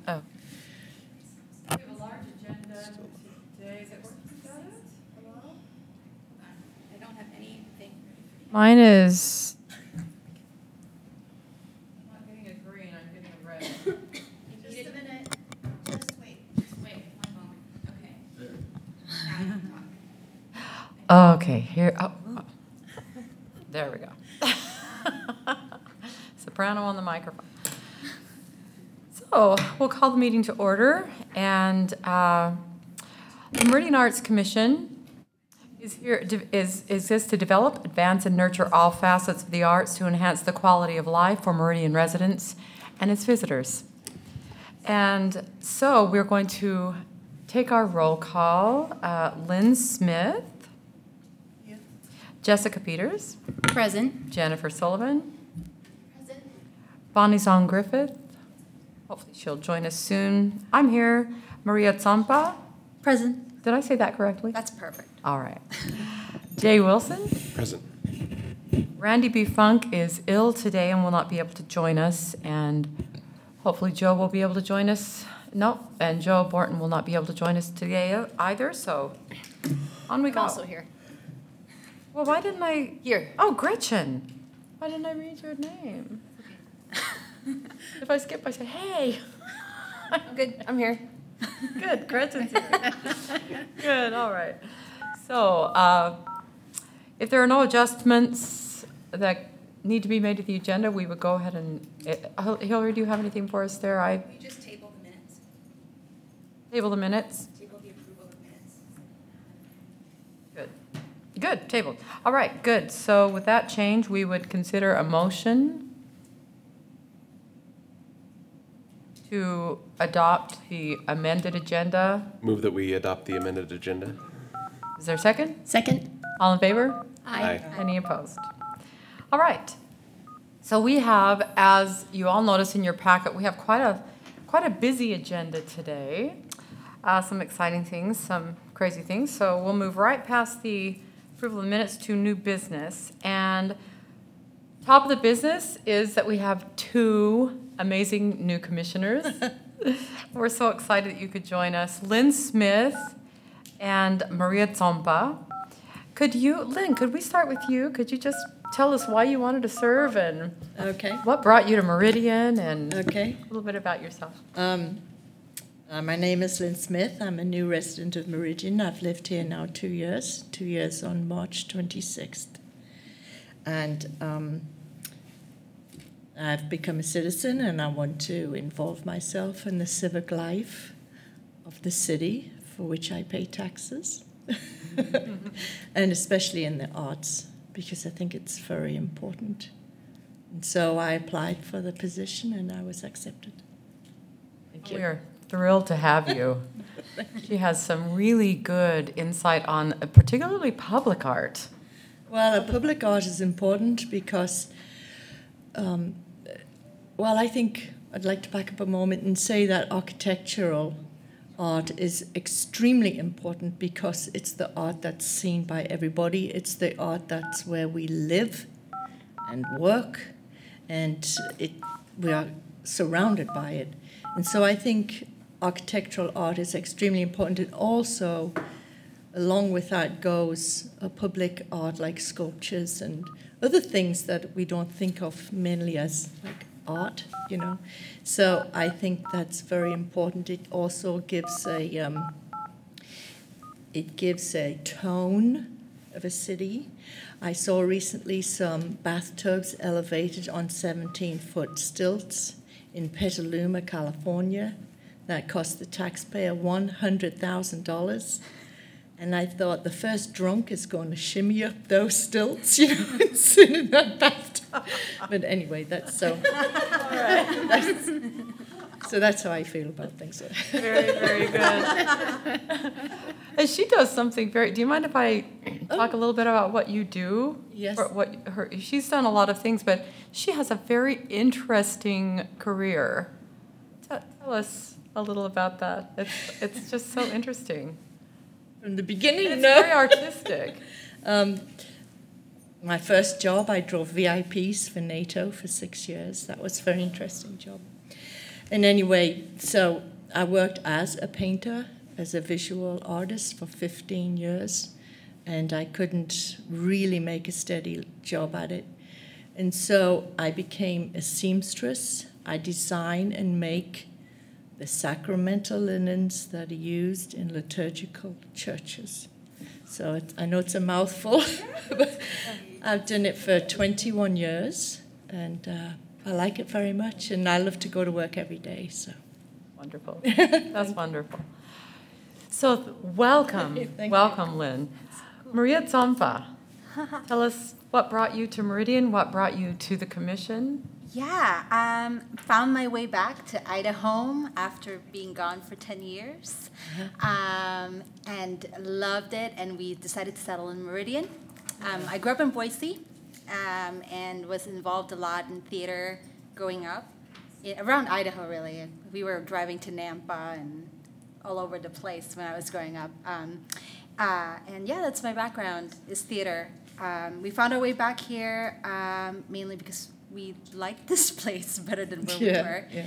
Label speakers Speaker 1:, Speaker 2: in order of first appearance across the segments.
Speaker 1: Oh.
Speaker 2: We have a large agenda today. Is it working? Is that it? Hello?
Speaker 3: I don't have anything.
Speaker 1: Mine is.
Speaker 2: I'm not getting a green, I'm getting a red.
Speaker 3: Just a minute. Just wait. Just wait. One moment. Okay. Now you can talk.
Speaker 1: Okay, here. Oh. There we go. Soprano on the microphone. So we'll call the meeting to order, and the Meridian Arts Commission exists to develop, advance, and nurture all facets of the arts to enhance the quality of life for Meridian residents and its visitors. And so we're going to take our roll call. Lynn Smith.
Speaker 3: Here.
Speaker 1: Jessica Peters.
Speaker 3: Present.
Speaker 1: Jennifer Sullivan.
Speaker 3: Present.
Speaker 1: Bonnie Zong Griffith. Hopefully she'll join us soon. I'm here. Maria Tsompa.
Speaker 3: Present.
Speaker 1: Did I say that correctly?
Speaker 3: That's perfect.
Speaker 1: All right. Jay Wilson.
Speaker 4: Present.
Speaker 1: Randy B. Funk is ill today and will not be able to join us. And hopefully Joe will be able to join us. No, and Joe Borton will not be able to join us today either. So on we go.
Speaker 3: I'm also here.
Speaker 1: Well, why didn't I?
Speaker 3: Here.
Speaker 1: Oh, Gretchen. Why didn't I read your name? If I skip, I say, hey.
Speaker 3: I'm good. I'm here.
Speaker 1: Good, Gretchen's here. Good, all right. So if there are no adjustments that need to be made to the agenda, we would go ahead and, Hillary, do you have anything for us there?
Speaker 3: We just table the minutes.
Speaker 1: Table the minutes?
Speaker 3: Table the approval of minutes.
Speaker 1: Good. Good, tabled. All right, good. So with that change, we would consider a motion to adopt the amended agenda.
Speaker 4: Move that we adopt the amended agenda.
Speaker 1: Is there a second?
Speaker 3: Second.
Speaker 1: All in favor?
Speaker 4: Aye.
Speaker 1: Any opposed? All right. So we have, as you all notice in your packet, we have quite a busy agenda today. Some exciting things, some crazy things. So we'll move right past the approval of the minutes to new business. And top of the business is that we have two amazing new commissioners. We're so excited that you could join us. Lynn Smith and Maria Tsompa. Lynn, could we start with you? Could you just tell us why you wanted to serve and
Speaker 5: Okay.
Speaker 1: what brought you to Meridian and
Speaker 5: Okay.
Speaker 1: a little bit about yourself?
Speaker 5: My name is Lynn Smith. I'm a new resident of Meridian. I've lived here now 2 years. 2 years on March 26th. And I've become a citizen, and I want to involve myself in the civic life of the city for which I pay taxes, and especially in the arts, because I think it's very important. And so I applied for the position, and I was accepted. Thank you.
Speaker 1: We are thrilled to have you. She has some really good insight on particularly public art.
Speaker 5: Well, public art is important because, I think I'd like to back up a moment and say that architectural art is extremely important because it's the art that's seen by everybody. It's the art that's where we live and work, and we are surrounded by it. And so I think architectural art is extremely important. And also, along with that goes a public art like sculptures and other things that we don't think of mainly as like art, you know. So I think that's very important. It also gives a tone of a city. I saw recently some bathtubs elevated on 17-foot stilts in Petaluma, California. That cost the taxpayer $100,000. And I thought the first drunk is going to shimmy up those stilts, you know, and sit in that bathtub. But anyway, that's so. All right. So that's how I feel about things.
Speaker 1: Very, very good. And she does something very. Do you mind if I talk a little bit about what you do?
Speaker 5: Yes.
Speaker 1: She's done a lot of things, but she has a very interesting career. Tell us a little about that. It's just so interesting.
Speaker 5: From the beginning,
Speaker 1: it's very artistic.
Speaker 5: My first job, I drove VIPs for NATO for 6 years. That was a very interesting job. And anyway, so I worked as a painter, as a visual artist for 15 years, and I couldn't really make a steady job at it. And so I became a seamstress. I design and make the sacramental linens that are used in liturgical churches. So I know it's a mouthful, but I've done it for 21 years, and I like it very much, and I love to go to work every day. So
Speaker 1: Wonderful. That's wonderful. So welcome, welcome, Lynn. Maria Zampa, tell us what brought you to Meridian, what brought you to the commission?
Speaker 3: Yeah, found my way back to Idaho after being gone for 10 years, and loved it, and we decided to settle in Meridian. I grew up in Boise, and was involved a lot in theater growing up, around Idaho really. We were driving to Nampa and all over the place when I was growing up. And yeah, that's my background, is theater. We found our way back here mainly because we liked this place better than where we were. Yeah.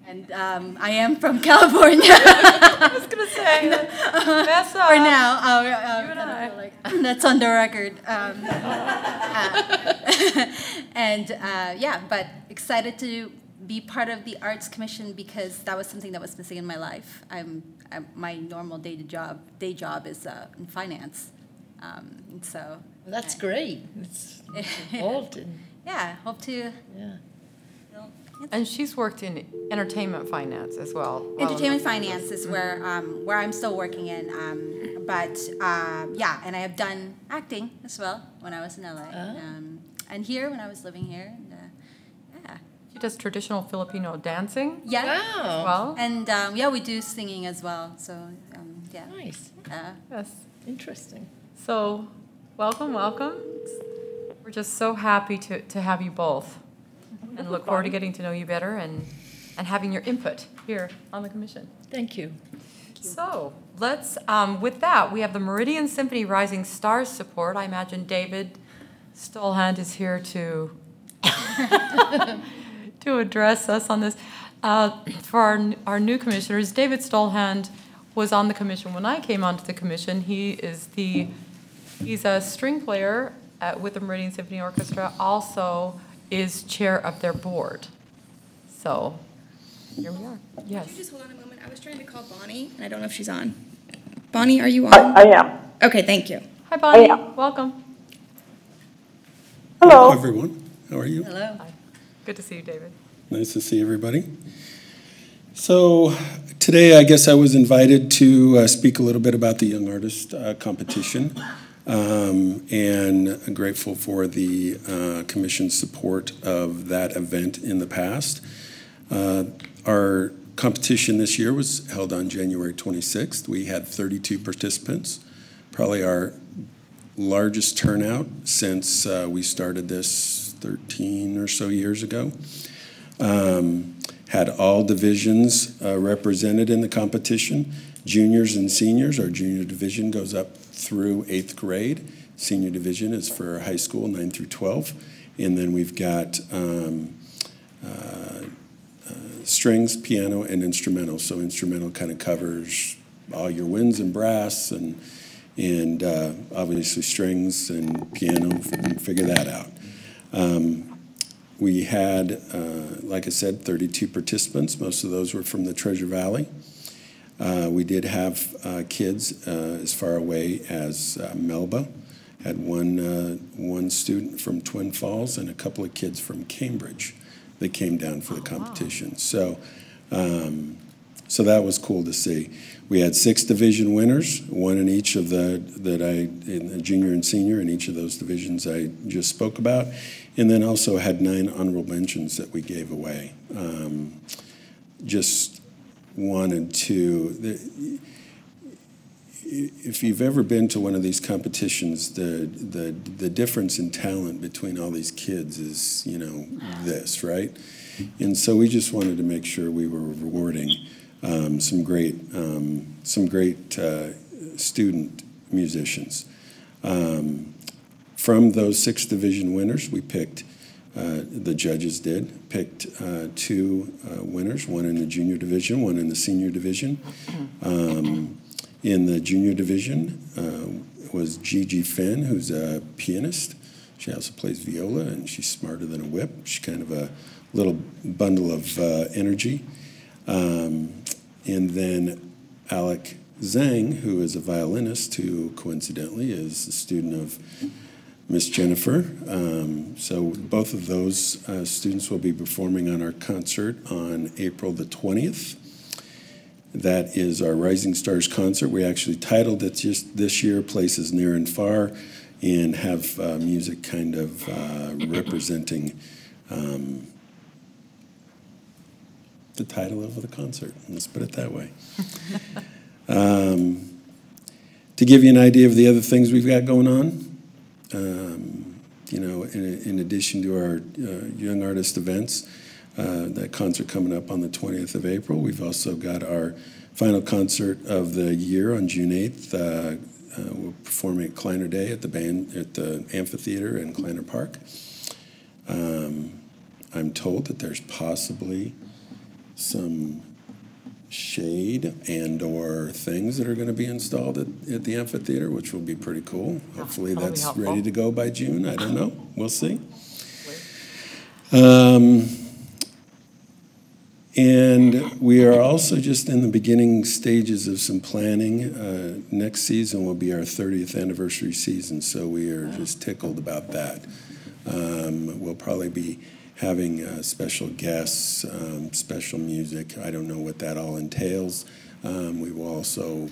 Speaker 3: And I am from California.
Speaker 1: I was going to say, that's
Speaker 3: for now.
Speaker 1: you and I.
Speaker 3: Like, that's on the record. Yeah, but excited to be part of the Arts Commission because that was something that was missing in my life. My normal day job is in finance. And so.
Speaker 5: Well, that's great. It's involved in.
Speaker 3: Yeah, hope to.
Speaker 5: Yeah.
Speaker 1: And she's worked in entertainment finance as well.
Speaker 3: Entertainment finance is where I'm still working in. Yeah, and I have done acting as well when I was in LA. And here when I was living here. Yeah.
Speaker 1: She does traditional Filipino dancing.
Speaker 3: Yeah.
Speaker 1: Wow. As well.
Speaker 3: And yeah, we do singing as well. So yeah.
Speaker 5: Nice.
Speaker 1: Yes.
Speaker 5: Interesting.
Speaker 1: So, welcome. We're just so happy to have you both, and look forward to getting to know you better and having your input here on the commission.
Speaker 5: Thank you.
Speaker 1: So, let's, with that, we have the Meridian Symphony Rising Stars support. I imagine David Stolhand is here to to address us on this. For our new commissioners, David Stolhand was on the commission when I came onto the commission. He's a string player with the Meridian Symphony Orchestra, also is chair of their board. So, here we are. Yes.
Speaker 6: Could you just hold on a moment? I was trying to call Bonnie, and I don't know if she's on. Bonnie, are you on?
Speaker 7: I am.
Speaker 6: Okay, thank you.
Speaker 1: Hi, Bonnie.
Speaker 7: Yeah.
Speaker 1: Welcome.
Speaker 7: Hello.
Speaker 8: Hello, everyone. How are you?
Speaker 3: Hello.
Speaker 1: Hi. Good to see you, David.
Speaker 8: Nice to see everybody. So today, I guess I was invited to speak a little bit about the Young Artist Competition, and I'm grateful for the Commission's support of that event in the past. Our competition this year was held on January 26th. We had 32 participants, probably our largest turnout since we started this 13 or so years ago. Had all divisions represented in the competition, juniors and seniors. Our junior division goes up through 8th grade. Senior division is for high school, 9 through 12. And then we've got strings, piano, and instrumental. So instrumental kind of covers all your winds and brass and obviously strings and piano, figure that out. We had, like I said, 32 participants. Most of those were from the Treasure Valley. We did have kids as far away as Melba. Had one student from Twin Falls and a couple of kids from Cambridge that came down for the competition. Wow. So that was cool to see. We had 6 division winners, one in each of in the junior and senior in each of those divisions I just spoke about, and then also had 9 honorable mentions that we gave away. Just wanted to, if you've ever been to one of these competitions, the difference in talent between all these kids is, this, right? And so we just wanted to make sure we were rewarding some great student musicians. From those 6 division winners, we picked the judges did, picked two winners, one in the junior division, one in the senior division. In the junior division was Gigi Finn, who's a pianist. She also plays viola, and she's smarter than a whip. She's kind of a little bundle of energy. And then Alec Zhang, who is a violinist, who coincidentally is a student of Miss Jennifer. So both of those students will be performing on our concert on April the 20th. That is our Rising Stars concert. We actually titled it just this year, Places Near and Far, and have music kind of representing the title of the concert. Let's put it that way. To give you an idea of the other things we've got going on, you know, in addition to our Young Artist events, that concert coming up on the 20th of April, we've also got our final concert of the year on June 8th. We're performing at Kleiner Day at the amphitheater in Kleiner Park. I'm told that there's possibly some shade and or things that are going to be installed at the amphitheater, which will be pretty cool. Hopefully that's ready to go by June. I don't know. We'll see. And we are also just in the beginning stages of some planning. Next season will be our 30th anniversary season, so we are just tickled about that. We'll probably be having special guests, special music. I don't know what that all entails. We will also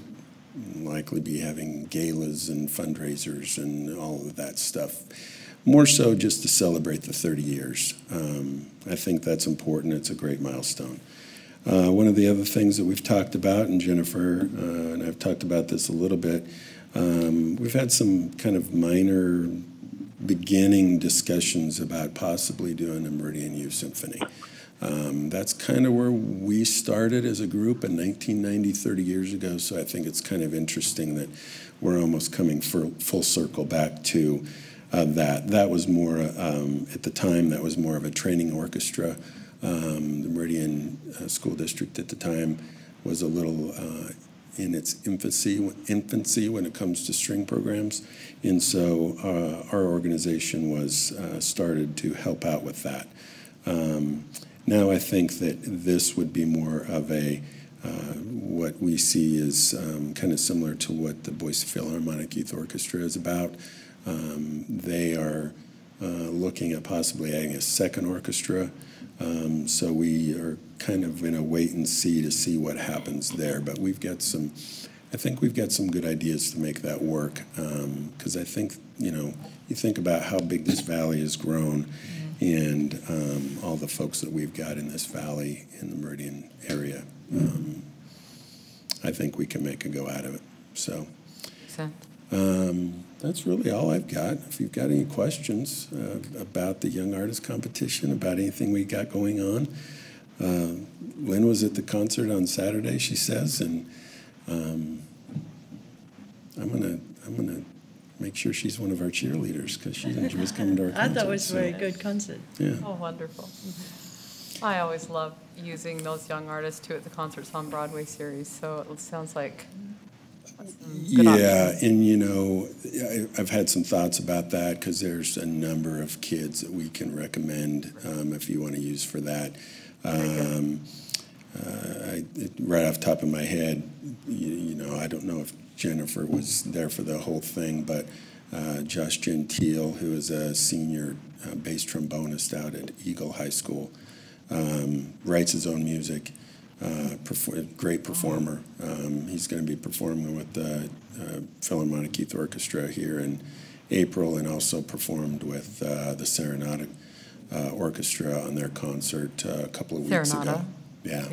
Speaker 8: likely be having galas and fundraisers and all of that stuff. More so just to celebrate the 30 years. I think that's important. It's a great milestone. One of the other things that we've talked about, and Jennifer and I've talked about this a little bit, we've had some kind of minor beginning discussions about possibly doing a Meridian Youth Symphony. That's kind of where we started as a group in 1990, 30 years ago, so I think it's kind of interesting that we're almost coming full circle back to that. That was more, at the time, that was more of a training orchestra. The Meridian School District at the time was a little in its infancy when it comes to string programs. And so our organization was started to help out with that. Now I think that this would be more of a, what we see is kind of similar to what the Boise Philharmonic Youth Orchestra is about. They are looking at possibly adding a second orchestra. So we are kind of in a wait and see what happens there. But we've got some, I think we've got some good ideas to make that work. Because I think, you know, you think about how big this valley has grown and all the folks that we've got in this valley in the Meridian area. I think we can make a go out of it. So that's really all I've got. If you've got any questions about the Young Artist Competition, about anything we got going on. Lynn was at the concert on Saturday, she says, and I'm gonna make sure she's one of our cheerleaders because she enjoys coming to our concert.
Speaker 5: I thought it was a very good concert.
Speaker 8: Yeah.
Speaker 1: Oh, wonderful. I always love using those young artists too at the Concerts on Broadway series, so it sounds like good options.
Speaker 8: And you know, I've had some thoughts about that because there's a number of kids that we can recommend if you want to use for that. Right off the top of my head, you know, I don't know if Jennifer was there for the whole thing, but Josh Gentile, who is a senior bass trombonist out at Eagle High School, writes his own music. Great performer. He's going to be performing with the Philharmonic Youth Orchestra here in April, and also performed with the Serenata Orchestra on their concert a couple of weeks ago. Yeah.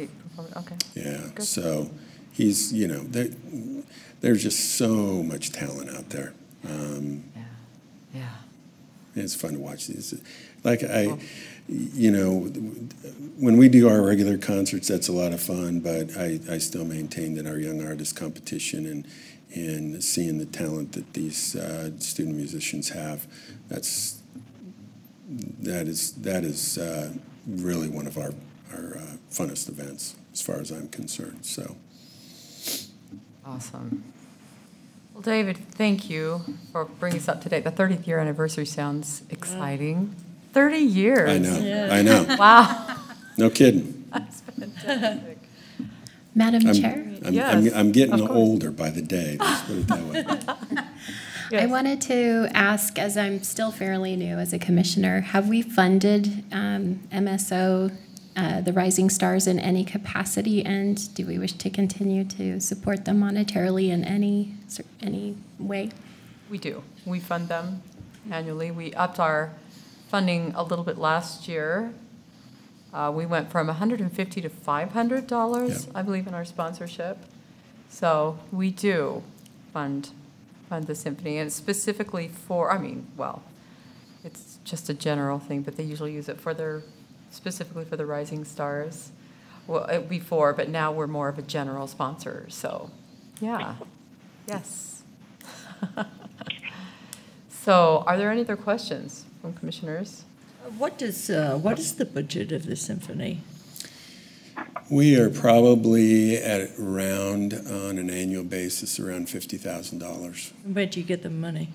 Speaker 1: Okay.
Speaker 8: Yeah.
Speaker 1: Good.
Speaker 8: So he's, you know, there's just so much talent out there.
Speaker 1: Yeah.
Speaker 8: It's fun to watch these. Like you know, when we do our regular concerts, that's a lot of fun, but I still maintain that our Young Artist Competition and seeing the talent that these student musicians have, that is really one of our funnest events as far as I'm concerned. So.
Speaker 1: Awesome. Well, David, thank you for bringing us up to date. The 30th year anniversary sounds exciting. 30 years.
Speaker 8: I know.
Speaker 5: Yeah.
Speaker 8: I know.
Speaker 1: Wow.
Speaker 8: No kidding.
Speaker 1: That's fantastic.
Speaker 7: Madam Chair,
Speaker 8: I'm getting
Speaker 1: of course.
Speaker 8: older by the day. Let's put it that way.
Speaker 1: Yes.
Speaker 7: I wanted to ask, as I'm still fairly new as a commissioner, have we funded MSO, the Rising Stars, in any capacity, and do we wish to continue to support them monetarily in any way?
Speaker 1: We do. We fund them annually. We upped our funding a little bit last year. We went from $150 to $500,
Speaker 8: Yeah.
Speaker 1: I believe, in our sponsorship. So we do fund the symphony, and it's specifically for, it's just a general thing, but they usually use it specifically for the Rising Stars. Well, before, but now we're more of a general sponsor. So, yeah, yes. So, are there any other questions from commissioners?
Speaker 5: What is the budget of the symphony?
Speaker 8: We are probably at around, on an annual basis, around $50,000.
Speaker 5: Where do you get the money?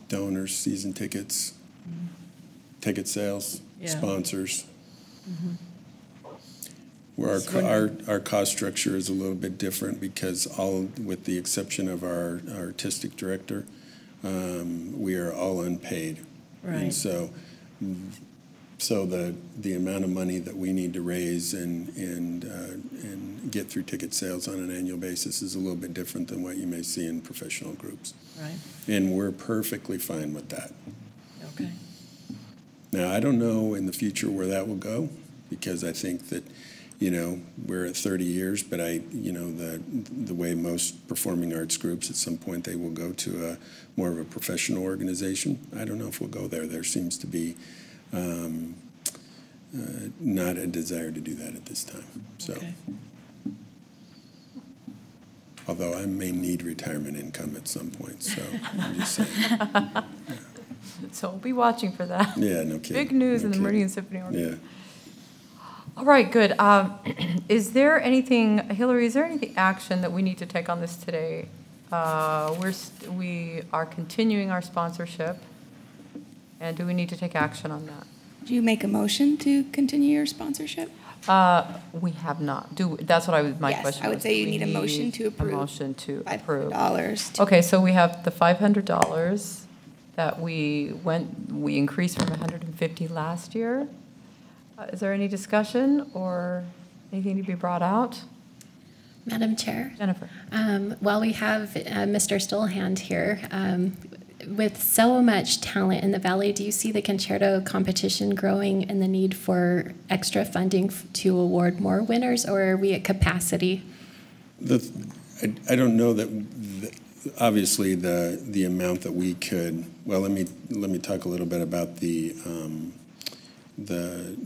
Speaker 8: Donors, season tickets, ticket sales,
Speaker 5: Yeah.
Speaker 8: sponsors. Where our cost structure is a little bit different because with the exception of our artistic director, we are all unpaid.
Speaker 5: Right.
Speaker 8: And so the amount of money that we need to raise and get through ticket sales on an annual basis is a little bit different than what you may see in professional groups.
Speaker 5: Right.
Speaker 8: And we're perfectly fine with that.
Speaker 5: Okay.
Speaker 8: Now, I don't know in the future where that will go, because I think that, we're at 30 years, but the way most performing arts groups, at some point they will go to more of a professional organization. I don't know if we'll go there. There seems to be not a desire to do that at this time. So,
Speaker 5: Okay.
Speaker 8: although I may need retirement income at some point, so I'm just saying.
Speaker 1: So we'll be watching for that.
Speaker 8: Yeah, no kidding.
Speaker 1: Big news
Speaker 8: No
Speaker 1: in the
Speaker 8: kidding.
Speaker 1: Meridian Symphony Orchestra.
Speaker 8: Yeah.
Speaker 1: All right, good. Is there anything, Hillary, is there anything action that we need to take on this today? We are continuing our sponsorship, and do we need to take action on that?
Speaker 6: Do you make a motion to continue your sponsorship?
Speaker 1: We have not. That's what my
Speaker 6: Yes,
Speaker 1: question
Speaker 6: I would
Speaker 1: was.
Speaker 6: say
Speaker 1: Do
Speaker 6: you
Speaker 1: we
Speaker 6: need a motion to approve.
Speaker 1: A motion to approve.
Speaker 6: $500.
Speaker 1: Okay, so we have the $500 that we increased from 150 last year. Is there any discussion or anything to be brought out?
Speaker 7: Madam Chair?
Speaker 1: Jennifer?
Speaker 7: While we have Mr. Stolhand here, with so much talent in the Valley, do you see the concerto competition growing and the need for extra funding to award more winners, or are we at capacity?
Speaker 8: I don't know that, obviously, the amount that we could, well, let me talk a little bit about the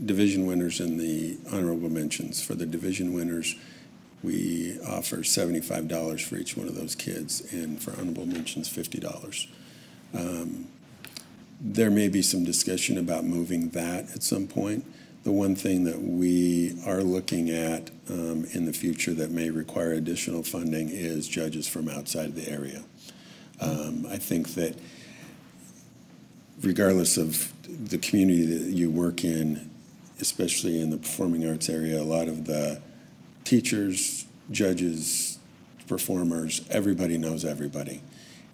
Speaker 8: division winners and the honorable mentions. For the division winners, we offer $75 for each one of those kids, and for honorable mentions, $50. There may be some discussion about moving that at some point. The one thing that we are looking at in the future that may require additional funding is judges from outside the area. I think that regardless of the community that you work in, especially in the performing arts area, a lot of the teachers, judges, performers, everybody knows everybody.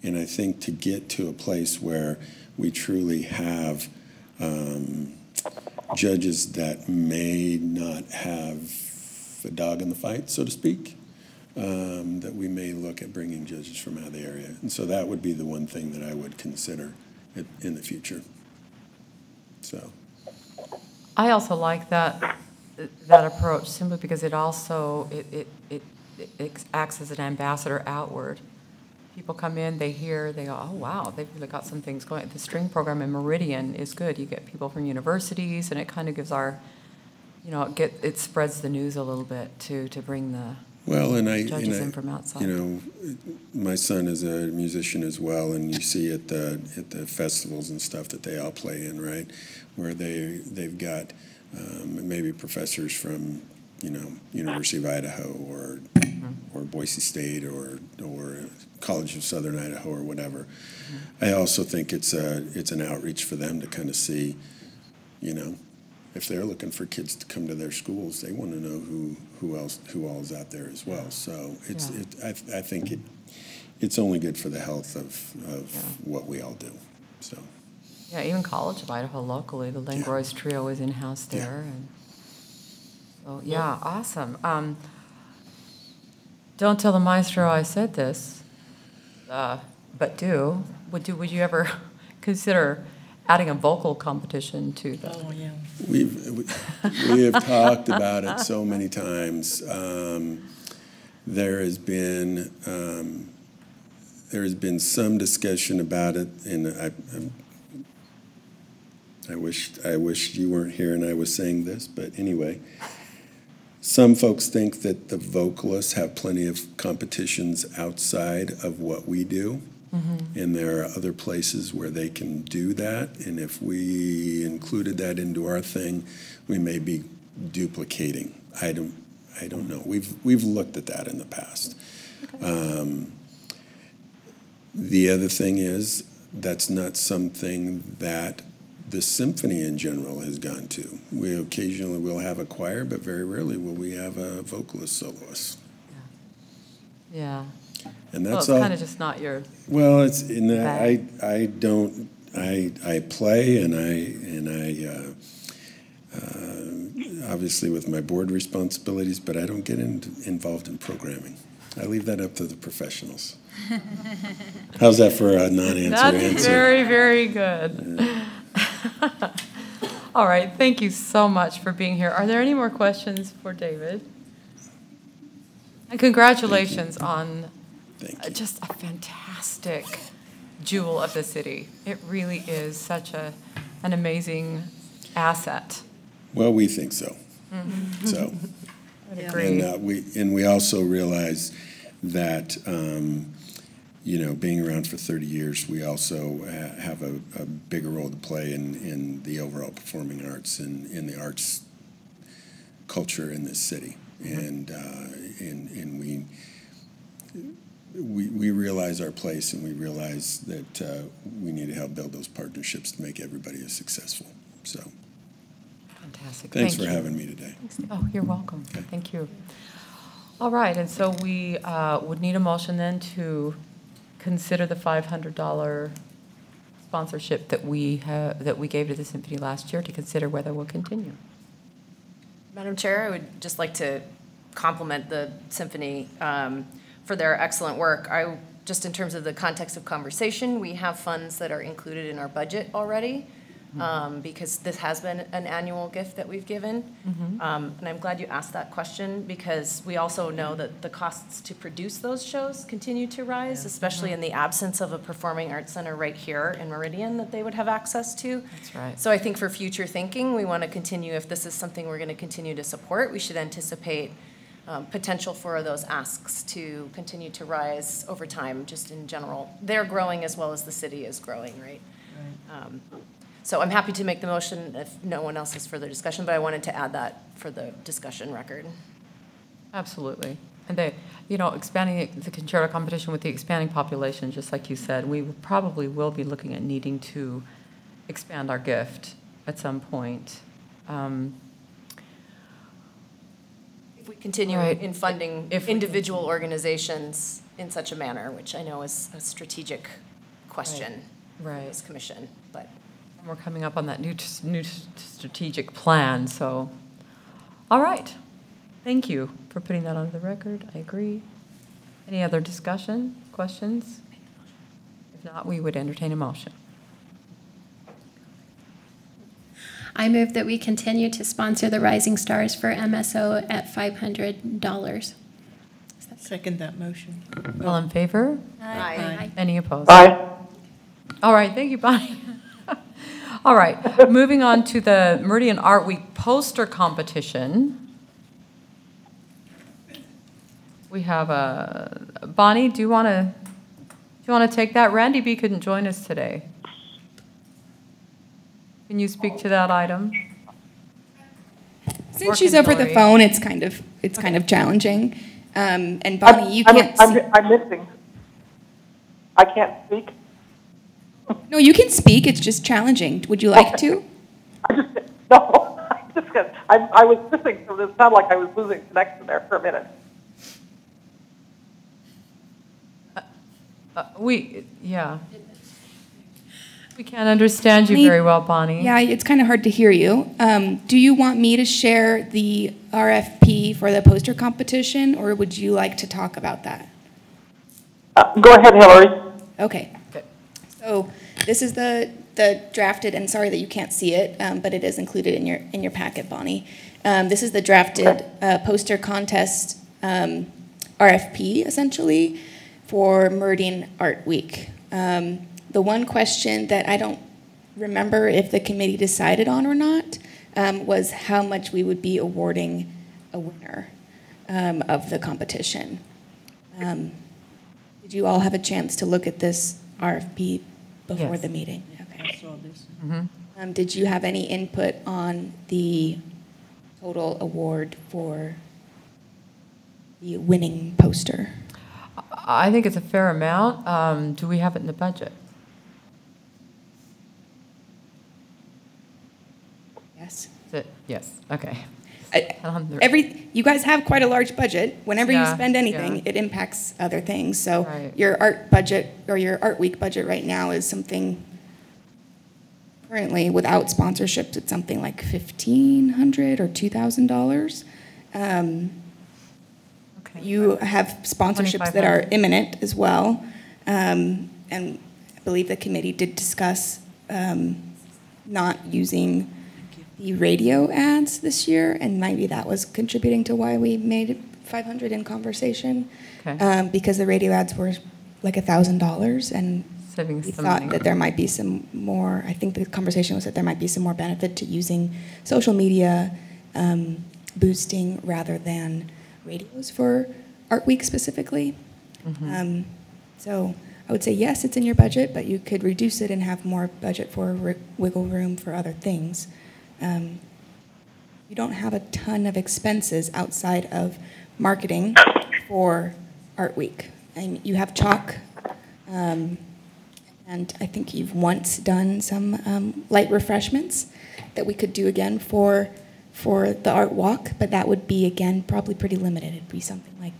Speaker 8: And I think to get to a place where we truly have judges that may not have a dog in the fight, so to speak, that we may look at bringing judges from out of the area. And so that would be the one thing that I would consider in the future. So,
Speaker 1: I also like that approach simply because it also it acts as an ambassador outward. People come in, they hear, they go, oh wow, they've really got some things going. The string program in Meridian is good. You get people from universities, and it kind of gives it spreads the news a little bit to bring
Speaker 8: Well,
Speaker 1: judges in from outside.
Speaker 8: you know, my son is a musician as well, and you see at the festivals and stuff that they all play in, right, where they've got maybe professors from, you know, University of Idaho or Boise State or College of Southern Idaho or whatever. I also think it's an outreach for them to kind of see, you know, if they're looking for kids to come to their schools, they want to know who all is out there as well. So I think it's only good for the health of what we all do. So.
Speaker 1: Yeah, even College of Idaho locally, the Langroy's Trio is in-house there. And so, yeah, awesome. Don't tell the maestro I said this, but do. Would you ever consider adding a vocal competition to the?
Speaker 5: Oh, yeah.
Speaker 8: We have talked about it so many times. There has been some discussion about it, and I wish you weren't here and I was saying this, but anyway, some folks think that the vocalists have plenty of competitions outside of what we do. And there are other places where they can do that, and if we included that into our thing, we may be duplicating. I don't know. We've looked at that in the past. Okay. The other thing is that's not something that the symphony in general has gone to. We occasionally will have a choir, but very rarely will we have a vocalist soloist.
Speaker 1: Yeah.
Speaker 8: And that's
Speaker 1: well, it's kind of just not your.
Speaker 8: Well, it's in that I play and I obviously with my board responsibilities, but I don't get involved in programming. I leave that up to the professionals. How's that for a non-answer answer?
Speaker 1: That's very, very good. Yeah. All right, thank you so much for being here. Are there any more questions for David? And congratulations on just a fantastic jewel of the city. It really is such an amazing asset.
Speaker 8: Well, we think so. Mm-hmm. So,
Speaker 1: I agree.
Speaker 8: And we also realize that you know, being around for 30 years, we also have a bigger role to play in the overall performing arts and in the arts culture in this city, and we realize our place, and we realize that we need to help build those partnerships to make everybody as successful. So,
Speaker 1: fantastic.
Speaker 8: Thanks for having me today.
Speaker 1: Oh, you're welcome. Okay. Thank you. All right, and so we would need a motion then to consider the $500 sponsorship that we gave to the symphony last year, to consider whether we'll continue.
Speaker 9: Madam Chair, I would just like to compliment the symphony for their excellent work. Just in terms of the context of conversation, we have funds that are included in our budget already, because this has been an annual gift that we've given. And I'm glad you asked that question, because we also know that the costs to produce those shows continue to rise, especially in the absence of a performing arts center right here in Meridian that they would have access to.
Speaker 1: That's right.
Speaker 9: So I think for future thinking, we want to continue, if this is something we're going to continue to support, we should anticipate potential for those asks to continue to rise over time, just in general. They're growing as well as the city is growing, right? So I'm happy to make the motion if no one else has further discussion, but I wanted to add that for the discussion record.
Speaker 1: Absolutely. And expanding the concerto competition with the expanding population, just like you said, we probably will be looking at needing to expand our gift at some point.
Speaker 9: If we continue in funding individual organizations in such a manner, which I know is a strategic question for this commission, but.
Speaker 1: We're coming up on that new strategic plan, so. All right. Thank you for putting that on the record. I agree. Any other discussion, questions? If not, we would entertain a motion.
Speaker 7: I move that we continue to sponsor the Rising Stars for MSO at $500.
Speaker 5: Second that motion.
Speaker 1: All in favor?
Speaker 9: Aye.
Speaker 1: Any opposed?
Speaker 10: Aye.
Speaker 1: All right, thank you, Bonnie. All right, moving on to the Meridian Art Week poster competition. We have Bonnie, do you want to take that? Randy B couldn't join us today. Can you speak to that item?
Speaker 6: Since she's over the phone, it's kind of challenging. And Bonnie, you can't.
Speaker 10: I'm missing. I can't speak.
Speaker 6: No, you can speak. It's just challenging. Would you like to?
Speaker 10: No. I was missing, so it sounded like I was losing connection there for a minute.
Speaker 1: Yeah. We can't understand you very well, Bonnie.
Speaker 6: Yeah, it's kind of hard to hear you. Do you want me to share the RFP for the poster competition, or would you like to talk about that?
Speaker 10: Go ahead, Hillary.
Speaker 6: Okay. So this is the drafted, and sorry that you can't see it, but it is included in your packet, Bonnie. This is the drafted poster contest RFP, essentially, for Meridian Art Week. The one question that I don't remember if the committee decided on or not was how much we would be awarding a winner of the competition. Did you all have a chance to look at this RFP before the meeting? Okay.
Speaker 5: I saw this. Mm-hmm.
Speaker 6: Did you have any input on the total award for the winning poster?
Speaker 1: I think it's a fair amount. Do we have it in the budget?
Speaker 6: Yes.
Speaker 1: Yes, okay.
Speaker 6: You guys have quite a large budget. Whenever you spend anything, it impacts other things. So your art budget or your art week budget right now is something currently without sponsorships. It's something like $1,500 or $2,000. You have sponsorships that are imminent as well, and I believe the committee did discuss not using the radio ads this year, and maybe that was contributing to why we made it $500 in conversation, because the radio ads were like $1,000, and we thought that there might be some more. I think the conversation was that there might be some more benefit to using social media boosting rather than radios for Art Week specifically. Mm-hmm. So I would say yes, it's in your budget, but you could reduce it and have more budget for wiggle room for other things. You don't have a ton of expenses outside of marketing for Art Week. And you have chalk, and I think you've once done some light refreshments that we could do again for the art walk, but that would be, again, probably pretty limited. It'd be something like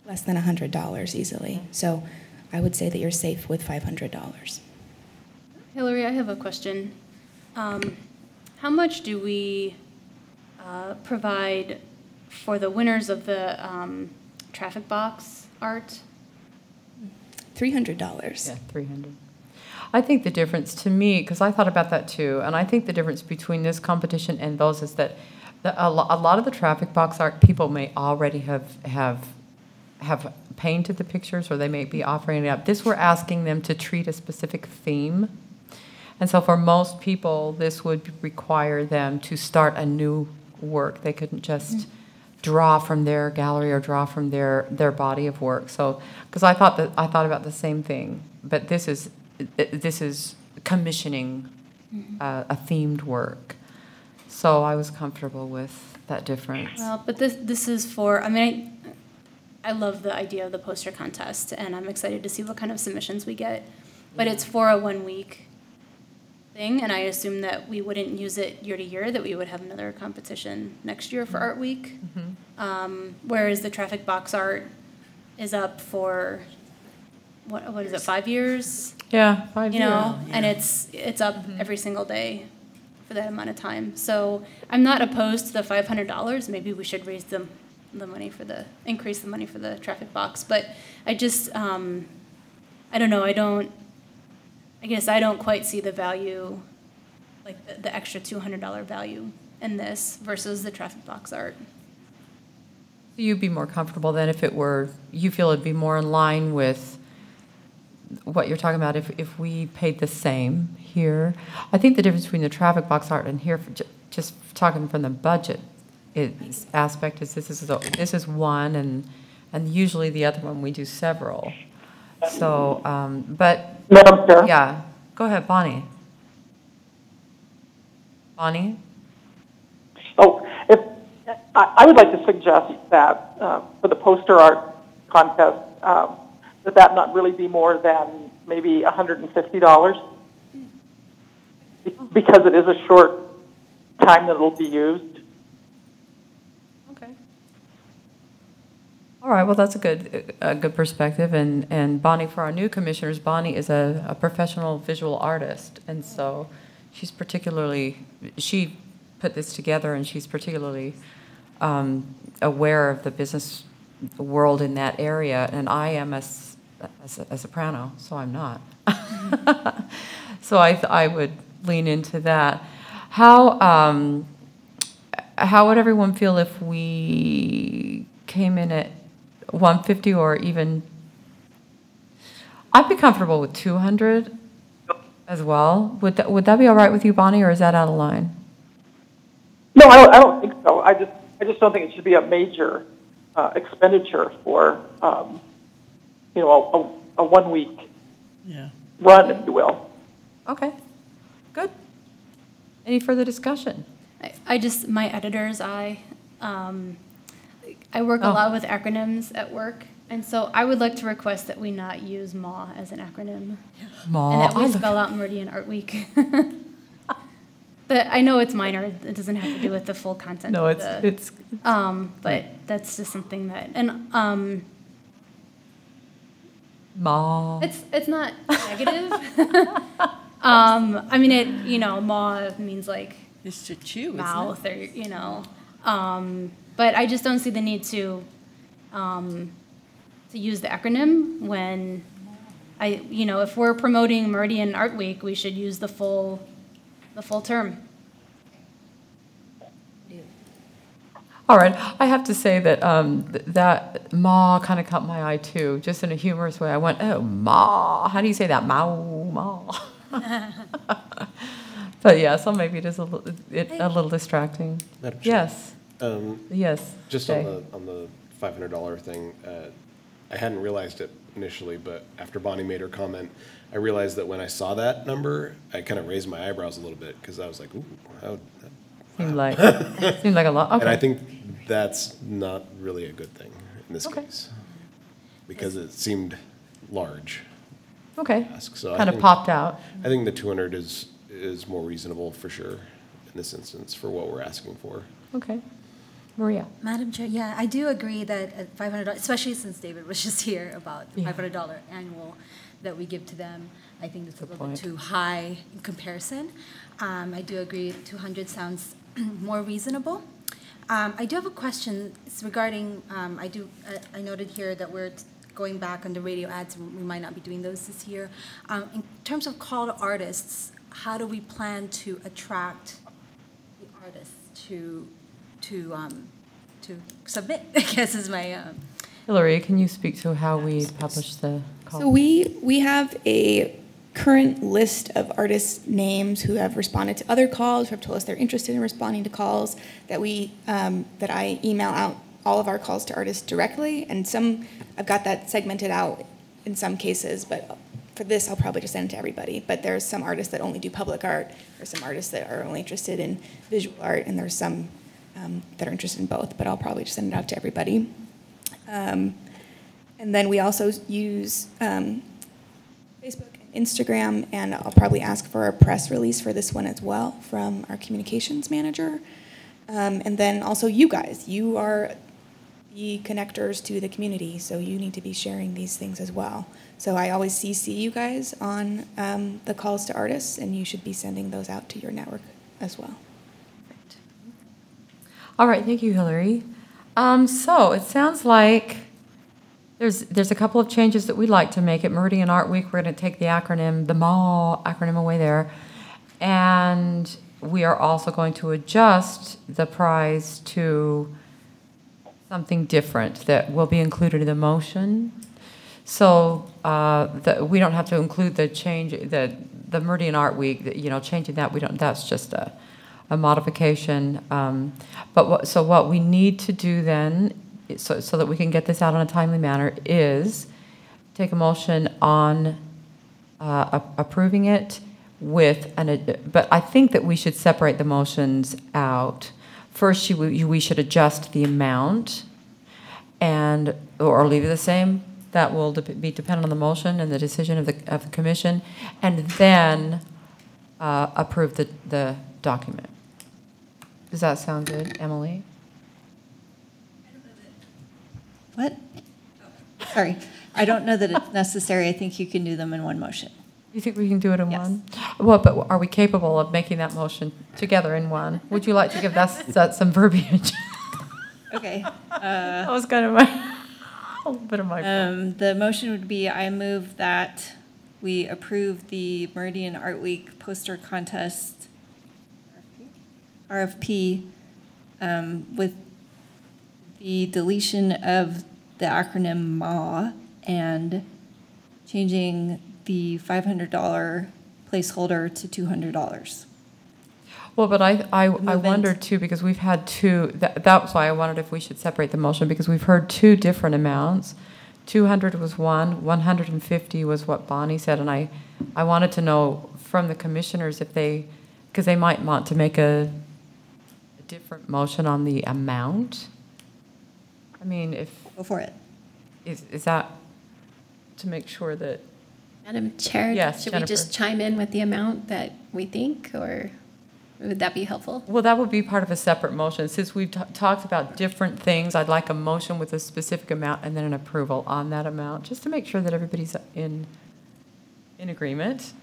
Speaker 6: less than $100 easily. So I would say that you're safe with $500.
Speaker 11: Hillary, I have a question. How much do we provide for the winners of the traffic box art?
Speaker 6: $300.
Speaker 1: Yeah, $300. I think the difference to me, because I thought about that too, and I think the difference between this competition and those is that a lot of the traffic box art people may already have painted the pictures, or they may be offering it up. This, we're asking them to treat a specific theme. And so for most people, this would require them to start a new work. They couldn't just draw from their gallery or draw from their body of work. So, because I thought about the same thing, but this is commissioning a themed work. So I was comfortable with that difference.
Speaker 11: Well, but this is for, I mean, I love the idea of the poster contest, and I'm excited to see what kind of submissions we get. But it's for a 1 week thing, and I assume that we wouldn't use it year to year, that we would have another competition next year for Art Week. Whereas the traffic box art is up for, what is it, 5 years?
Speaker 1: Yeah, 5 years.
Speaker 11: You know, and it's up every single day for that amount of time. So I'm not opposed to the $500. Maybe we should raise the money for increase the money for the traffic box. But I just, I don't know, I guess I don't quite see the value, like the extra $200 value in this versus the traffic box art.
Speaker 1: You'd be more comfortable then if it were, you feel it'd be more in line with what you're talking about if we paid the same here. I think the difference between the traffic box art and here, just talking from the budget aspect, is this is one, and and usually the other one we do several. So, but
Speaker 10: Madam Chair?
Speaker 1: yeah, go ahead, Bonnie. Bonnie?
Speaker 10: Oh, if, I would like to suggest that for the poster art contest, that not really be more than maybe $150, because it is a short time that it'll be used.
Speaker 1: Okay. All right, well, that's a good perspective. And Bonnie, for our new commissioners, Bonnie is a professional visual artist, and so she put this together, and she's particularly aware of the business world in that area, and I am a soprano, so I'm not. So I would lean into that. How would everyone feel if we came in at 150 or even? I'd be comfortable with 200 as well. Would that be all right with you, Bonnie, or is that out of line?
Speaker 10: No, I don't think so. I just don't think it should be a major expenditure for a 1 week run, if you will.
Speaker 1: Okay, good. Any further discussion?
Speaker 11: My editor's eye. I work a lot with acronyms at work, and so I would like to request that we not use MAW as an acronym.
Speaker 1: MAW.
Speaker 11: And that we spell out Meridian Art Week. But I know it's minor. It doesn't have to do with the full content.
Speaker 1: No, it's.
Speaker 11: But that's just something that, and
Speaker 1: MAW.
Speaker 11: It's not negative. I mean, maw means like
Speaker 5: It's to chew,
Speaker 11: mouth, or but I just don't see the need to use the acronym when if we're promoting Meridian Art Week, we should use the full term.
Speaker 1: All right, I have to say that that "ma" kind of caught my eye too, just in a humorous way. I went, "Oh, ma! How do you say that? Ma." But yeah, so maybe it is a little distracting.
Speaker 4: Madam Chair.
Speaker 1: Yes. Yes.
Speaker 4: Just
Speaker 1: Jay.
Speaker 4: on the $500 thing, I hadn't realized it initially, but after Bonnie made her comment, I realized that when I saw that number, I kind of raised my eyebrows a little bit because I was like, "Ooh, how?"
Speaker 1: Seemed like a lot. Okay.
Speaker 4: And I think that's not really a good thing in this case because it seemed large.
Speaker 1: Okay.
Speaker 4: So
Speaker 1: kind of popped out.
Speaker 4: I think the 200 is more reasonable for sure in this instance for what we're asking for.
Speaker 1: Okay. Maria.
Speaker 3: Madam Chair, yeah, I do agree that at $500, especially since David was just here about the $500 annual that we give to them, I think it's a little bit too high in comparison. I do agree 200 sounds more reasonable. I do have a question. It's regarding, I noted here that we're going back on the radio ads. We might not be doing those this year. In terms of call to artists, how do we plan to attract the artists to submit? I guess is my.
Speaker 1: Hillary, can you speak to how we publish the call?
Speaker 6: So we have a current list of artist names who have responded to other calls, who have told us they're interested in responding to calls, that I email out all of our calls to artists directly, and I've got that segmented out in some cases, but for this I'll probably just send it to everybody. But there's some artists that only do public art, there's some artists that are only interested in visual art, and there's some that are interested in both, but I'll probably just send it out to everybody. And then we also use Facebook and Instagram, and I'll probably ask for a press release for this one as well from our communications manager. And then also you guys, you are the connectors to the community, so you need to be sharing these things as well. So I always CC you guys on the calls to artists, and you should be sending those out to your network as well.
Speaker 1: All right, thank you, Hillary. So it sounds like there's a couple of changes that we'd like to make at Meridian Art Week. We're going to take the MAW acronym away there, and we are also going to adjust the prize to something different that will be included in the motion. So we don't have to include the change, the Meridian Art Week. Changing that, we don't. That's just a modification. So what we need to do then so that we can get this out in a timely manner, is take a motion on approving it with but I think that we should separate the motions out. First, we should adjust the amount or leave it the same. That will be dependent on the motion and the decision of the commission, and then approve the document. Does that sound good, Emily?
Speaker 12: What? Sorry. I don't know that it's necessary. I think you can do them in one motion.
Speaker 1: You think we can do it in
Speaker 12: Yes.
Speaker 1: one? Well, but are we capable of making that motion together in one? Would you like to give that some verbiage?
Speaker 12: Okay.
Speaker 1: That was kind of a little bit of my fault.
Speaker 12: The motion would be, I move that we approve the Meridian Art Week poster contest RFP with the deletion of the acronym MAW and changing the $500 placeholder to $200.
Speaker 1: Well, but I wondered too, because we've had two, that's why I wondered if we should separate the motion, because we've heard two different amounts. 200 was one, 150 was what Bonnie said, and I wanted to know from the commissioners if because they might want to make a different motion on the amount. I mean,
Speaker 12: Go for it.
Speaker 1: Is that to make sure that?
Speaker 7: Madam Chair,
Speaker 1: Yes,
Speaker 7: should
Speaker 1: Jennifer.
Speaker 7: we just chime in with the amount that we think, or would that be helpful?
Speaker 1: Well, that would be part of a separate motion. Since we've talked about different things, I'd like a motion with a specific amount and then an approval on that amount, just to make sure that everybody's in agreement.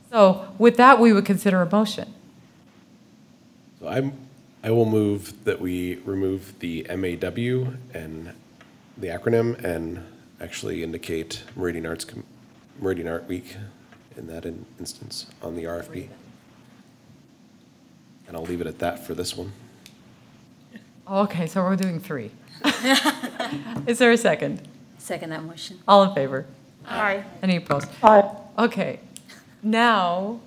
Speaker 1: So with that, we would consider a motion.
Speaker 4: So I will move that we remove the MAW and the acronym and actually indicate Meridian Art Week in that instance on the RFP. And I'll leave it at that for this one.
Speaker 1: Okay, so we're doing 3. Is there a second?
Speaker 3: Second that motion.
Speaker 1: All in favor?
Speaker 10: Aye.
Speaker 1: Any opposed?
Speaker 10: Aye.
Speaker 1: Okay. Now,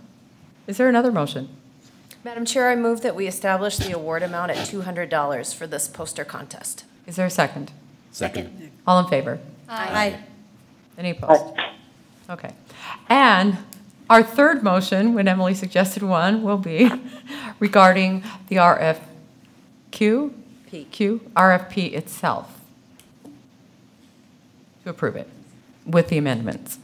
Speaker 1: is there another motion?
Speaker 9: Madam Chair, I move that we establish the award amount at $200 for this poster contest.
Speaker 1: Is there a second?
Speaker 3: Second.
Speaker 1: All in favor?
Speaker 3: Aye.
Speaker 1: Any opposed? Okay. And our third motion, when Emily suggested one, will be regarding the RFP itself, to approve it with the amendments.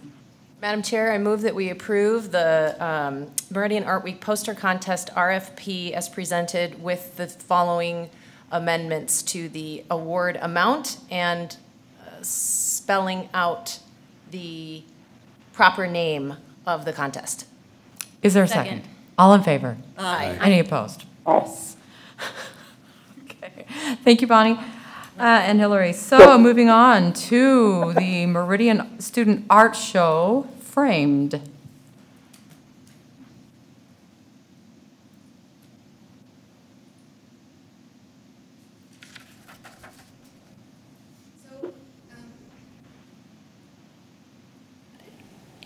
Speaker 9: Madam Chair, I move that we approve the Meridian Art Week poster contest RFP as presented with the following amendments to the award amount and spelling out the proper name of the contest.
Speaker 1: Is there a second? All in favor?
Speaker 9: Aye.
Speaker 1: Any opposed? Yes. Okay. Thank you, Bonnie and Hillary. So moving on to the Meridian Student Art Show, Framed.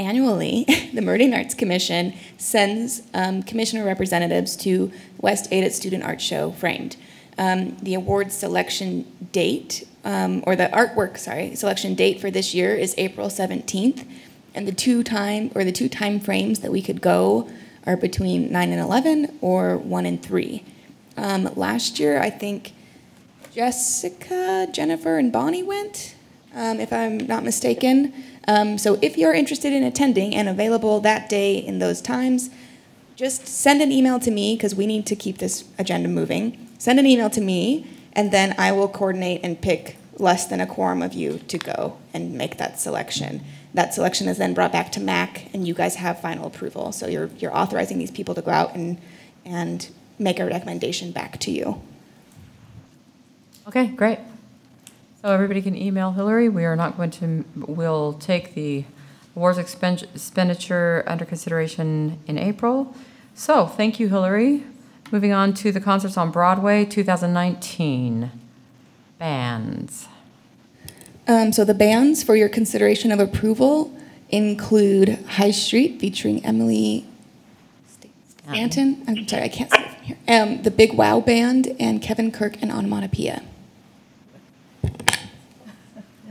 Speaker 6: Annually, the Meridian Arts Commission sends commissioner representatives to West 8 at Student Art Show, Framed. The award selection date, or the artwork, selection date for this year is April 17th, and the two time frames that we could go are between 9 and 11 or 1 and 3. Last year, I think Jessica, Jennifer, and Bonnie went, if I'm not mistaken. So if you're interested in attending and available that day in those times, just send an email to me, because we need to keep this agenda moving. Send an email to me, and then I will coordinate and pick less than a quorum of you to go and make that selection. That selection is then brought back to MAC, and you guys have final approval. So you're authorizing these people to go out and make a recommendation back to you.
Speaker 1: Okay, great. So everybody can email Hillary. We are not going to, we'll take the awards expenditure under consideration in April. So thank you, Hillary. Moving on to the concerts on Broadway 2019. Bands.
Speaker 6: So the bands for your consideration of approval include High Street featuring Emily Stanton. I'm sorry, I can't see it from here. The Big Wow Band and Kevin Kirk and Onomatopoeia.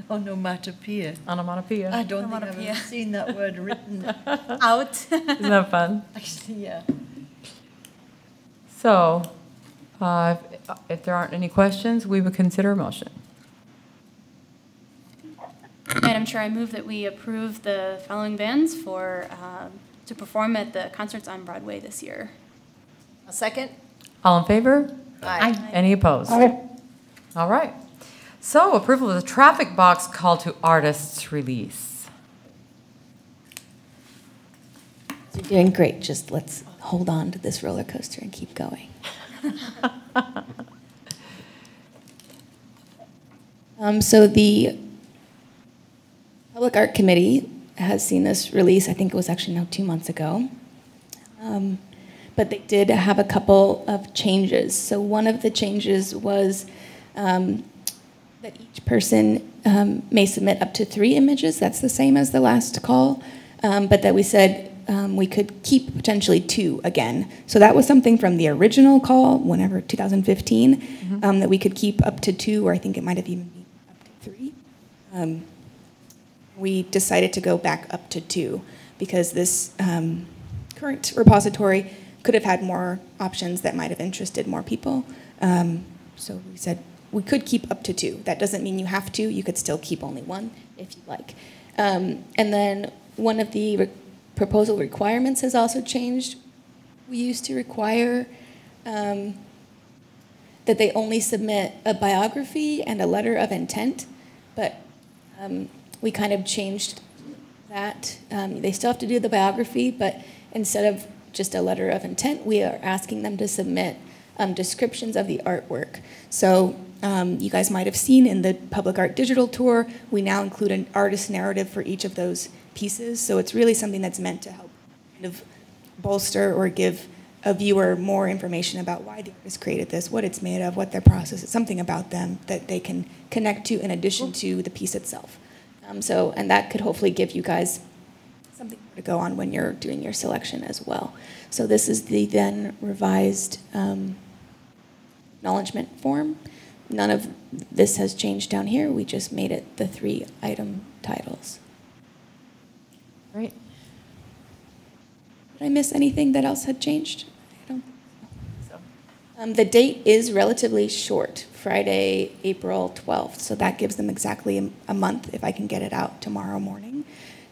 Speaker 5: Onomatopoeia.
Speaker 1: Onomatopoeia.
Speaker 5: I don't think I've
Speaker 3: Onomatopoeia.
Speaker 5: ever seen that word written.
Speaker 3: Out.
Speaker 1: Isn't that fun?
Speaker 5: Actually, yeah.
Speaker 1: So, if there aren't any questions, we would consider a motion.
Speaker 11: Madam Chair, I move that we approve the following bands for, to perform at the concerts on Broadway this year.
Speaker 9: A second?
Speaker 1: All in favor?
Speaker 9: Aye.
Speaker 1: Any opposed?
Speaker 10: Aye.
Speaker 1: All right. So, approval of the traffic box call to artists release.
Speaker 6: You're doing great. Just let's hold on to this roller coaster and keep going. So the Public Art Committee has seen this release. I think it was actually now 2 months ago. But they did have a couple of changes. So one of the changes was that each person may submit up to 3 images. That's the same as the last call. But that we said we could keep potentially 2 again. So that was something from the original call, whenever 2015, that we could keep up to 2, or I think it might have even been up to 3. We decided to go back up to 2 because this current repository could have had more options that might have interested more people. So we said we could keep up to 2. That doesn't mean you have to. You could still keep only 1 if you like. And then one of the proposal requirements has also changed. We used to require that they only submit a biography and a letter of intent, but we kind of changed that. They still have to do the biography, but instead of just a letter of intent, we are asking them to submit descriptions of the artwork. So you guys might have seen in the Public Art Digital Tour, we now include an artist narrative for each of those pieces. So it's really something that's meant to help kind of bolster or give a viewer more information about why the artist created this, what it's made of, what their process is, something about them that they can connect to in addition to the piece itself. And that could hopefully give you guys something to go on when you're doing your selection as well. So this is the then revised acknowledgement form. None of this has changed down here. We just made it the 3 item titles.
Speaker 1: Great.
Speaker 6: Did I miss anything that else had changed? I don't think so. The date is relatively short, Friday, April 12th. So that gives them exactly a month if I can get it out tomorrow morning.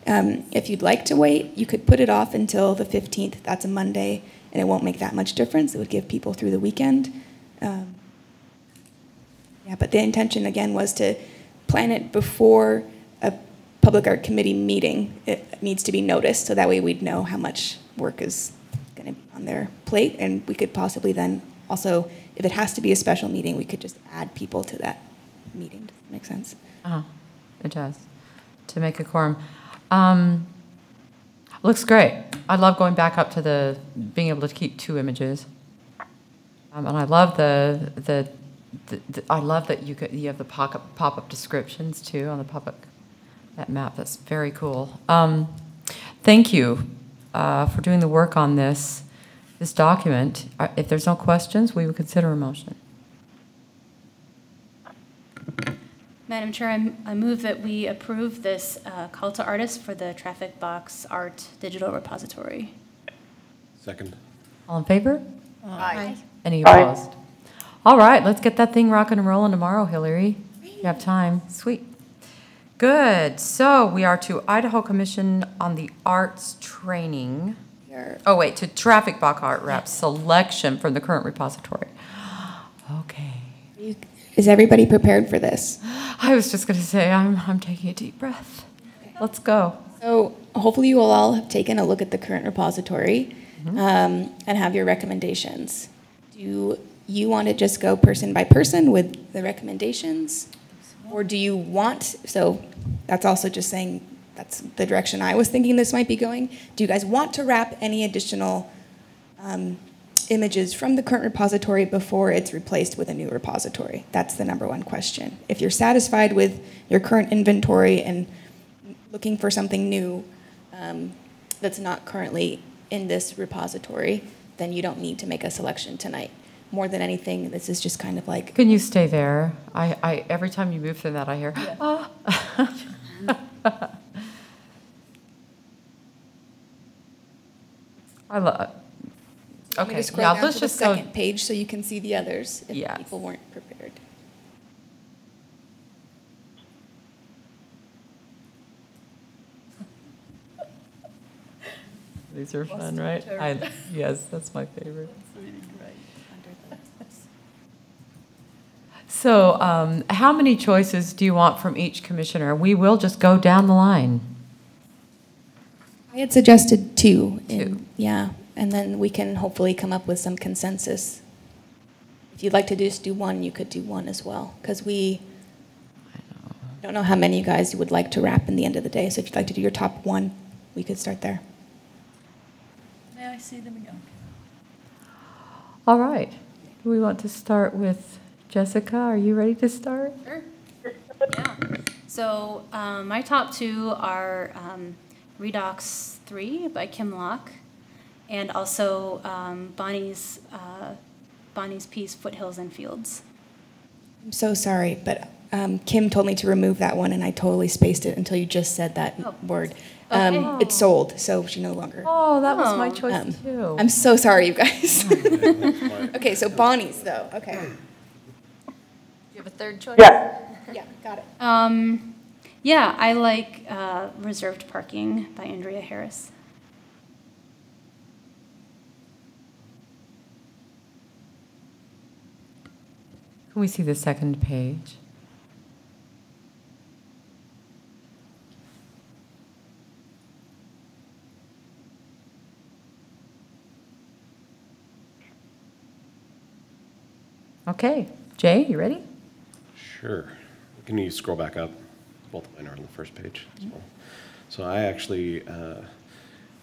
Speaker 6: If you'd like to wait, you could put it off until the 15th. That's a Monday, and it won't make that much difference. It would give people through the weekend. Yeah, but the intention, again, was to plan it before a Public Art Committee meeting. It needs to be noticed, so that way we'd know how much work is going to be on their plate, and we could possibly then also, if it has to be a special meeting, we could just add people to that meeting. Does that make sense?
Speaker 1: It does, to make a quorum. Looks great. I love going back up to being able to keep 2 images. And I love I love that you have the pop-up descriptions too on that map. That's very cool. Thank you for doing the work on this document. If there's no questions, we would consider a motion.
Speaker 11: Madam Chair, I move that we approve this call to artists for the Traffic Box Art Digital Repository.
Speaker 4: Second.
Speaker 1: All in favor?
Speaker 9: Aye.
Speaker 1: Any opposed? All right, let's get that thing rocking and rolling tomorrow, Hillary. You have time. Sweet. Good. So we are to Idaho Commission on the Arts Training. Oh, wait, to Traffic Box Art Wrap selection from the current repository. Okay.
Speaker 6: Is everybody prepared for this?
Speaker 1: I was just going to say, I'm taking a deep breath. Let's go.
Speaker 6: So hopefully you will all have taken a look at the current repository and have your recommendations. Do you want to just go person by person with the recommendations? Or do you want, so that's also just saying that's the direction I was thinking this might be going. Do you guys want to wrap any additional images from the current repository before it's replaced with a new repository? That's the #1 question. If you're satisfied with your current inventory and looking for something new that's not currently in this repository, then you don't need to make a selection tonight. more than anything, this is just kind of like.
Speaker 1: Can you stay there? Every time you move through that, I hear, ah. I love. Okay, yeah, let's just go.
Speaker 6: Second page so you can see the others if
Speaker 1: Yes.
Speaker 6: people weren't prepared.
Speaker 1: These are fun, right? Yes, that's my favorite. So, how many choices do you want from each commissioner? We will just go down the line.
Speaker 6: I had suggested two.
Speaker 1: Two.
Speaker 6: Yeah, and then we can hopefully come up with some consensus. If you'd like to just do one, you could do one as well, because we don't know how many you guys would like to wrap in the end of the day. So if you'd like to do your top one, we could start there.
Speaker 5: May I see them again?
Speaker 1: All right. Do we want to start with Jessica? Are you ready to start?
Speaker 11: Sure. Yeah. So my top two are Redox 3 by Kim Locke, and also Bonnie's piece, Foothills and Fields.
Speaker 6: I'm so sorry, but Kim told me to remove that one, and I totally spaced it until you just said that word.
Speaker 11: Okay.
Speaker 6: It's sold, so she no longer.
Speaker 1: Oh, that was my choice too.
Speaker 6: I'm so sorry, you guys. Okay, so Bonnie's, though. Okay.
Speaker 9: Do you have a third choice?
Speaker 10: Yeah.
Speaker 6: Yeah, got it.
Speaker 11: Yeah, I like Reserved Parking by Andrea Harris.
Speaker 1: Can we see the second page? Okay, Jay, you ready?
Speaker 4: Sure. Can you scroll back up? Both of mine are on the first page as well. So I actually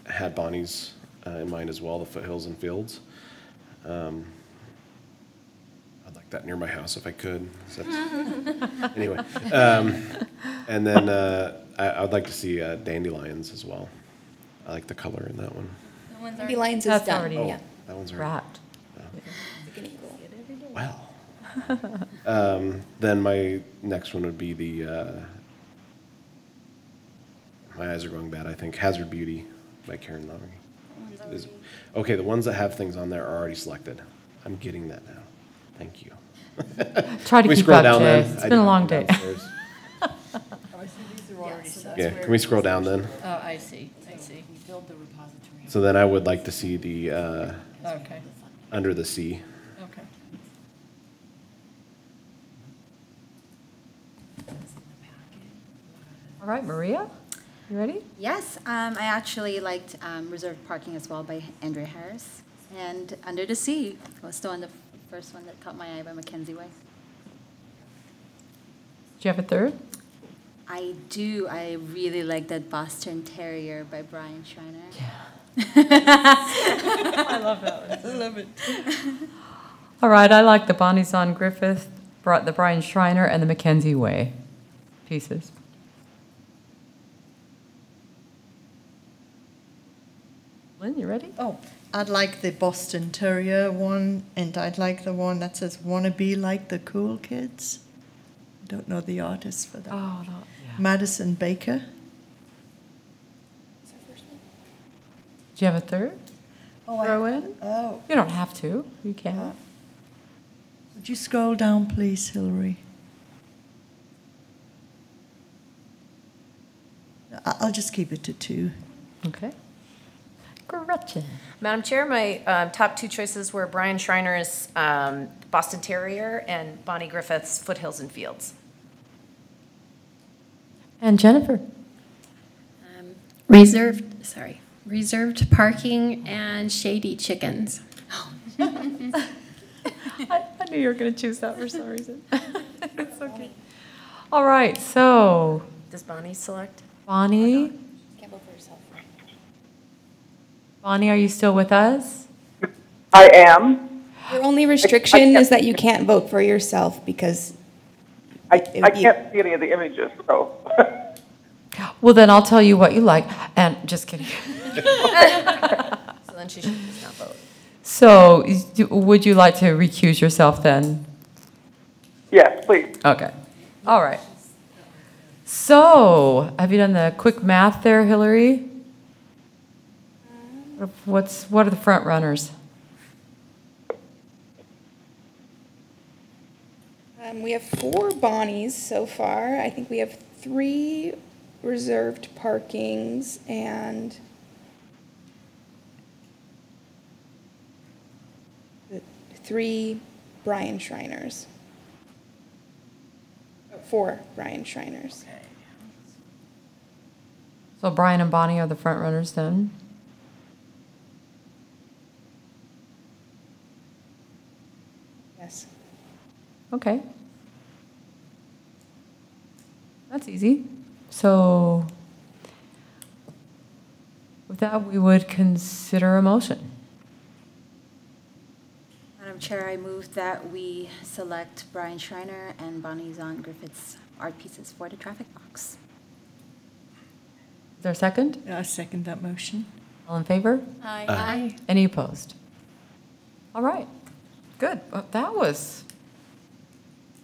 Speaker 4: had Bonnie's in mind as well, the Foothills and Fields. I'd like that near my house if I could. So anyway, and then I'd like to see Dandelions as well. I like the color in that one.
Speaker 6: Dandelions is
Speaker 1: That's
Speaker 6: done.
Speaker 1: already
Speaker 6: Yeah.
Speaker 4: That one's
Speaker 1: wrapped.
Speaker 4: Well. Then my next one would be the, my eyes are going bad, I think, Hazard Beauty by Karen Lowry. Okay, the ones that have things on there are already selected. I'm getting that now. Thank you.
Speaker 1: Try to
Speaker 4: Can we
Speaker 1: keep
Speaker 4: scroll
Speaker 1: up,
Speaker 4: down
Speaker 1: Jay.
Speaker 4: then?
Speaker 1: It's
Speaker 4: I
Speaker 1: been a
Speaker 4: did
Speaker 1: long
Speaker 4: go
Speaker 1: day.
Speaker 4: downstairs.
Speaker 5: Oh, I see these are already set.
Speaker 4: Yeah, can we scroll down then?
Speaker 5: Oh, I see, I see. We build the repository.
Speaker 4: So then I would like to see the,
Speaker 5: Okay,
Speaker 4: Under the Sea.
Speaker 5: okay.
Speaker 1: All right, Maria, you ready?
Speaker 3: Yes, I actually liked Reserved Parking as well by Andrea Harris. And Under the Sea was still on the first one that caught my eye by Mackenzie Way.
Speaker 1: Do you have a third?
Speaker 3: I do. I really like that Boston Terrier by Brian Schreiner.
Speaker 1: I love that one.
Speaker 5: I love it.
Speaker 1: All right, I like the Bonnie's on Griffith, the Brian Schreiner, and the Mackenzie Way pieces. Lynn, you ready?
Speaker 5: Oh, I'd like the Boston Terrier one, and I'd like the one that says "Wanna be like the cool kids." I don't know the artist for that.
Speaker 1: Oh, no, yeah.
Speaker 5: Madison Baker.
Speaker 1: Do you have a third?
Speaker 5: Oh,
Speaker 1: Throw in?
Speaker 5: Oh,
Speaker 1: You don't have to. You can.
Speaker 5: would you scroll down, please, Hillary? I'll just keep it to two.
Speaker 1: Okay. Gretchen.
Speaker 9: Madam Chair, my top two choices were Brian Schreiner's Boston Terrier and Bonnie Griffith's Foothills and Fields.
Speaker 1: And Jennifer.
Speaker 7: Reserved parking and shady chickens.
Speaker 1: I knew you were going to choose that for some reason. It's okay. All right, so
Speaker 9: Does Bonnie select?
Speaker 1: Bonnie. Bonnie, are you still with us?
Speaker 10: I am.
Speaker 6: Your only restriction is that you can't vote for yourself because
Speaker 10: I can't see any of the images, so.
Speaker 1: Well, then I'll tell you what you like. And just kidding.
Speaker 9: So then she should just not vote.
Speaker 1: So would you like to recuse yourself then?
Speaker 10: Yes, please.
Speaker 1: Okay. All right. So have you done the quick math there, Hillary? What are the front runners?
Speaker 6: We have 4 Bonnies so far. I think we have 3 reserved parkings and 3 Brian Shriners. 4 Brian Shriners.
Speaker 1: So Brian and Bonnie are the front runners then?
Speaker 6: Yes.
Speaker 1: Okay. That's easy. So with that, we would consider a motion.
Speaker 3: Madam Chair, I move that we select Brian Schreiner and Bonnie Zahn Griffith's art pieces for the traffic box.
Speaker 1: Is there a second?
Speaker 5: I second that motion.
Speaker 1: All in favor?
Speaker 11: Aye.
Speaker 7: Aye.
Speaker 1: Any opposed? All right. Good. Well, that was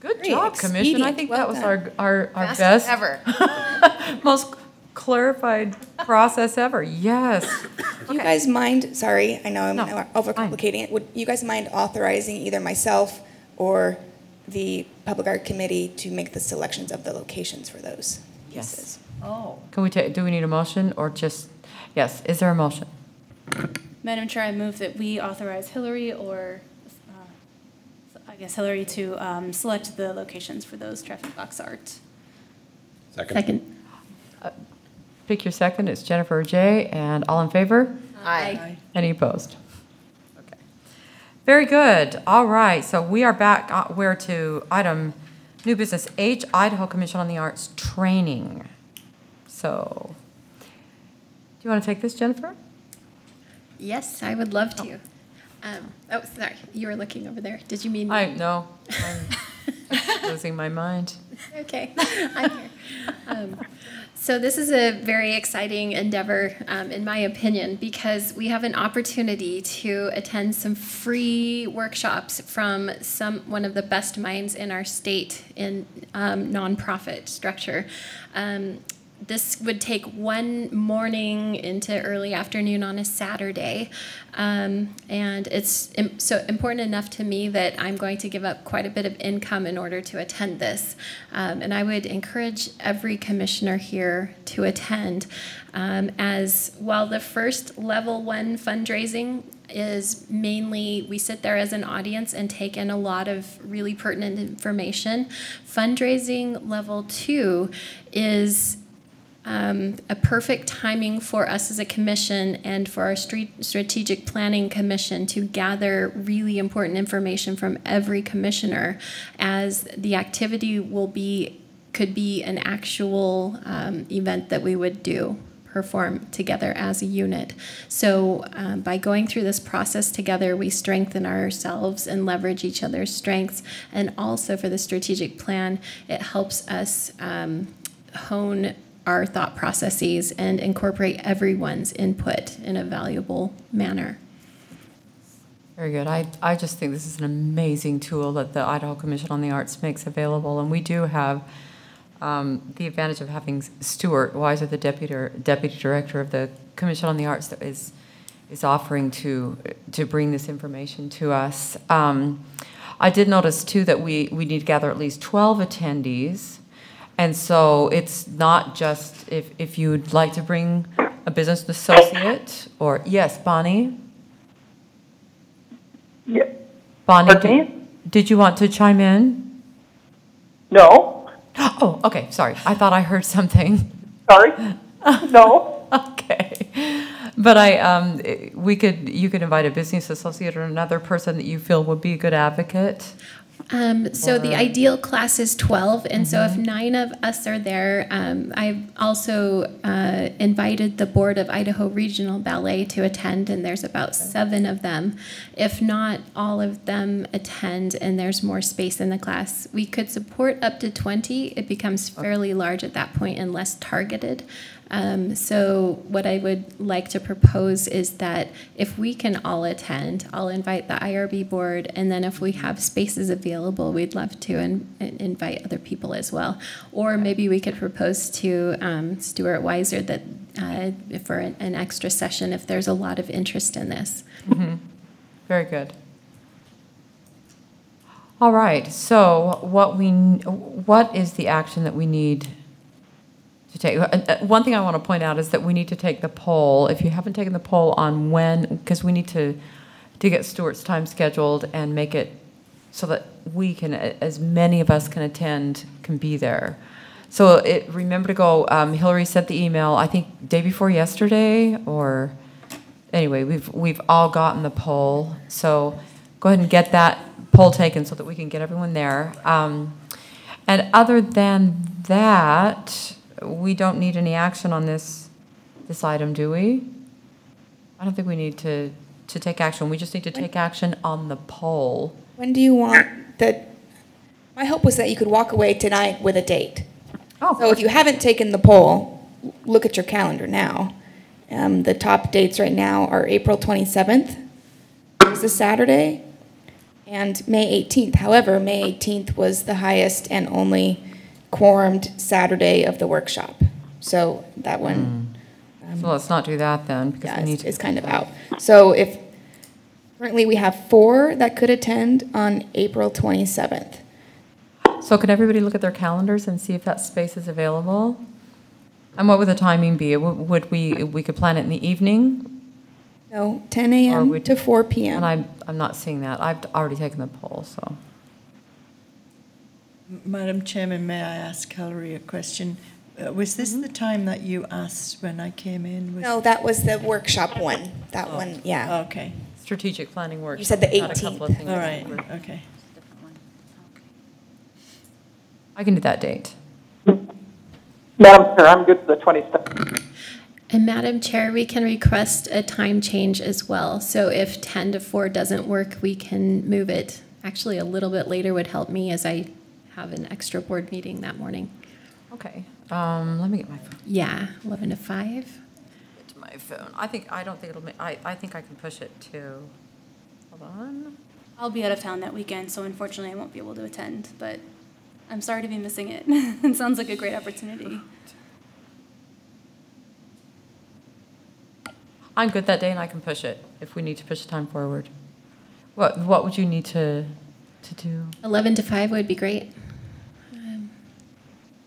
Speaker 1: good
Speaker 6: Very
Speaker 1: job, Commission. I
Speaker 6: expedient.
Speaker 1: think
Speaker 6: Well
Speaker 1: that was
Speaker 6: done.
Speaker 1: our
Speaker 9: Best
Speaker 1: best,
Speaker 9: ever.
Speaker 1: most clarified process ever. Yes.
Speaker 6: Do you guys mind, sorry, I know I'm
Speaker 1: No,
Speaker 6: overcomplicating it. Would you guys mind authorizing either myself or the Public Art Committee to make the selections of the locations for those
Speaker 1: Yes.
Speaker 6: pieces?
Speaker 1: Oh. Can we do we need a motion or just, yes, is there a motion?
Speaker 11: Madam Chair, I move that we authorize Hillary or, I guess Hillary to select the locations for those traffic box art.
Speaker 7: Second.
Speaker 1: Pick your second. It's Jennifer J. And all in favor?
Speaker 9: Aye.
Speaker 1: Any opposed? Okay. Very good. All right. So we are back. We're to item new business H, Idaho Commission on the Arts training. So, do you want to take this, Jennifer?
Speaker 7: Yes, I would love to. Oh, sorry. You were looking over there. Did you mean?
Speaker 1: I'm losing my mind.
Speaker 7: Okay, I'm here. So this is a very exciting endeavor, in my opinion, because we have an opportunity to attend some free workshops from one of the best minds in our state in nonprofit structure. This would take one morning into early afternoon on a Saturday. And it's so important enough to me that I'm going to give up quite a bit of income in order to attend this. And I would encourage every commissioner here to attend. As while the first level 1 fundraising is mainly, we sit there as an audience and take in a lot of really pertinent information. Fundraising level 2 is a perfect timing for us as a commission and for our strategic planning commission to gather really important information from every commissioner, as the activity could be an actual event that we would perform together as a unit. So by going through this process together, we strengthen ourselves and leverage each other's strengths. And also for the strategic plan, it helps us hone our thought processes and incorporate everyone's input in a valuable manner.
Speaker 1: Very good. I just think this is an amazing tool that the Idaho Commission on the Arts makes available. And we do have the advantage of having Stuart Weiser, the deputy director of the Commission on the Arts, that is offering to bring this information to us. I did notice, too, that we need to gather at least 12 attendees. And so it's not just if you'd like to bring a business associate or, yes, Bonnie?
Speaker 10: Yeah.
Speaker 1: Bonnie, did you want to chime in?
Speaker 10: No.
Speaker 1: Oh, okay, sorry. I thought I heard something.
Speaker 10: Sorry. No.
Speaker 1: Okay. But you could invite a business associate or another person that you feel would be a good advocate.
Speaker 7: So the ideal class is 12, and so if 9 of us are there, I've also invited the board of Idaho Regional Ballet to attend, and there's about 7 of them. If not all of them attend and there's more space in the class, we could support up to 20. It becomes fairly large at that point and less targeted. So what I would like to propose is that if we can all attend, I'll invite the IRB board, and then if we have spaces available, we'd love to invite other people as well. Or maybe we could propose to Stuart Weiser that for an extra session if there's a lot of interest in this.
Speaker 1: Mm-hmm. Very good. All right, so what is the action that we need to take? One thing I want to point out is that we need to take the poll. If you haven't taken the poll on when, because we need to get Stuart's time scheduled and make it so that we can, as many of us can attend, can be there. So remember to go, Hillary sent the email, I think day before yesterday, or anyway, we've all gotten the poll. So go ahead and get that poll taken so that we can get everyone there. And other than that, we don't need any action on this item, do we? I don't think we need to take action. We just need to take action on the poll.
Speaker 6: When do you want that? My hope was that you could walk away tonight with a date.
Speaker 1: Oh.
Speaker 6: So if you haven't taken the poll, look at your calendar now. The top dates right now are April 27th, it's a Saturday, and May 18th. However, May 18th was the highest and only quorumed Saturday of the workshop. So that one.
Speaker 1: So let's not do that then, because we need to.
Speaker 6: It's kind of out. So currently we have 4 that could attend on April 27th.
Speaker 1: So can everybody look at their calendars and see if that space is available? And what would the timing be? Would we could plan it in the evening?
Speaker 6: No, 10 a.m. to 4 p.m.
Speaker 1: And I'm not seeing that. I've already taken the poll, so.
Speaker 5: Madam Chairman, may I ask Hillary a question? Was this the time that you asked when I came in?
Speaker 6: No, that was the workshop one. That one, yeah.
Speaker 5: Okay.
Speaker 1: Strategic planning workshop.
Speaker 6: You said the
Speaker 1: not a couple of
Speaker 6: 18th.
Speaker 1: things.
Speaker 5: All right, okay.
Speaker 1: I can do that date.
Speaker 10: Madam Chair, I'm good for the 27th.
Speaker 7: And Madam Chair, we can request a time change as well. So if 10 to 4 doesn't work, we can move it. Actually, a little bit later would help me as I have an extra board meeting that morning.
Speaker 1: Okay. Let me get my phone.
Speaker 7: Yeah, 11 to 5.
Speaker 1: Get to my phone. I don't think it'll make, I think I can push it to, hold on.
Speaker 11: I'll be out of town that weekend, so unfortunately I won't be able to attend, but I'm sorry to be missing it. It sounds like a great opportunity.
Speaker 1: I'm good that day and I can push it if we need to push the time forward. What would you need to do?
Speaker 7: 11 to 5 would be great.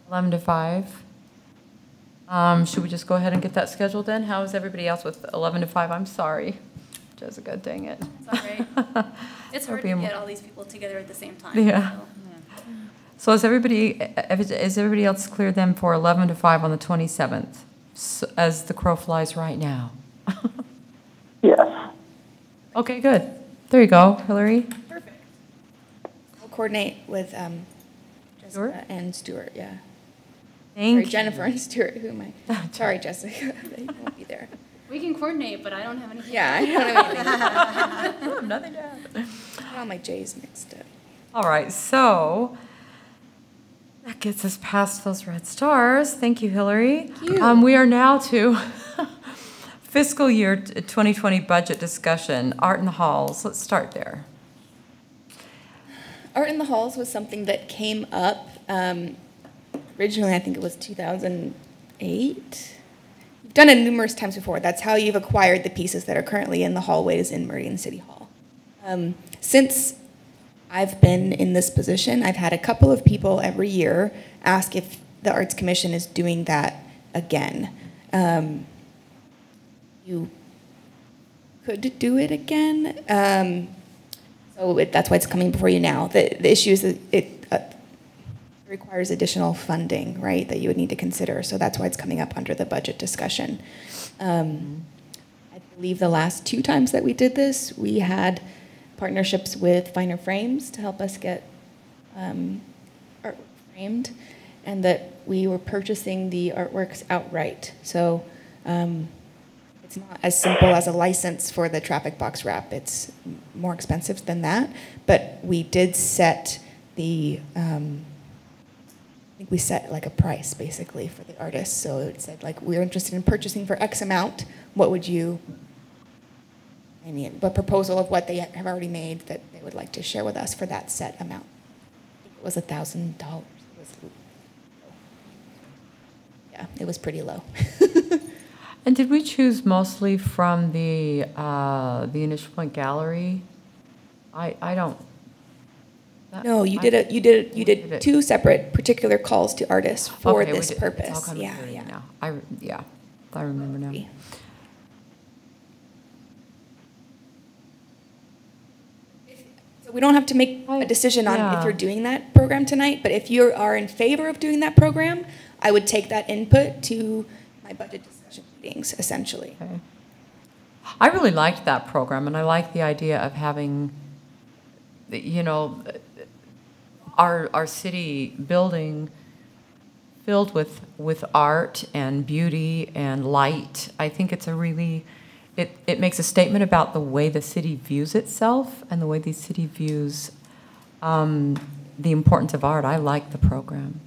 Speaker 1: 11 to 5. Should we just go ahead and get that scheduled then? How is everybody else with 11 to 5? I'm sorry, Jessica, dang it.
Speaker 11: It's all right. It's hard to get all these people together at the same time.
Speaker 1: Yeah. So is everybody else clear then for 11 to 5 on the 27th, as the crow flies right now?
Speaker 10: Yes.
Speaker 1: Okay, good. There you go, Hillary.
Speaker 6: Perfect. I'll coordinate with Jessica and Stuart, yeah.
Speaker 1: Thank you.
Speaker 6: Jennifer and Stuart, who am I? Sorry, Jessica, they won't be there.
Speaker 11: We can coordinate, but I don't have anything.
Speaker 6: Yeah, I don't have anything.
Speaker 1: I have nothing to add.
Speaker 6: I got all my J's mixed up.
Speaker 1: All right, so that gets us past those red stars. Thank you, Hillary.
Speaker 6: Thank you.
Speaker 1: We are now to fiscal year 2020 budget discussion, Art in the Halls. Let's start there.
Speaker 6: Art in the Halls was something that came up originally, I think it was 2008. You've done it numerous times before. That's how you've acquired the pieces that are currently in the hallways in Meridian City Hall. Since I've been in this position, I've had a couple of people every year ask if the Arts Commission is doing that again. You could do it again. So that's why it's coming before you now. The issue is that it requires additional funding, right, that you would need to consider. So that's why it's coming up under the budget discussion. I believe the last 2 times that we did this, we had partnerships with Finer Frames to help us get art framed, and that we were purchasing the artworks outright. So it's not as simple as a license for the traffic box wrap. It's more expensive than that, but we did set the think we set like a price basically for the artists. So it said like, we're interested in purchasing for X amount. What would you, I mean, a proposal of what they have already made that they would like to share with us for that set amount. It was $1,000. Yeah, it was pretty low.
Speaker 1: And did we choose mostly from the Initial Point Gallery? I don't.
Speaker 6: No, you did two separate particular calls to artists for
Speaker 1: Okay,
Speaker 6: this purpose.
Speaker 1: It's all coming
Speaker 6: Yeah,
Speaker 1: through
Speaker 6: yeah.
Speaker 1: now. I remember now.
Speaker 6: So we don't have to make a decision on
Speaker 1: Yeah.
Speaker 6: if you're doing that program tonight, but if you are in favor of doing that program, I would take that input to my budget discussion meetings, essentially.
Speaker 1: Okay. I really liked that program, and I like the idea of having, you know, our city building filled with art and beauty and light. I think it's a really, it makes a statement about the way the city views itself and the way the city views the importance of art. I like the program.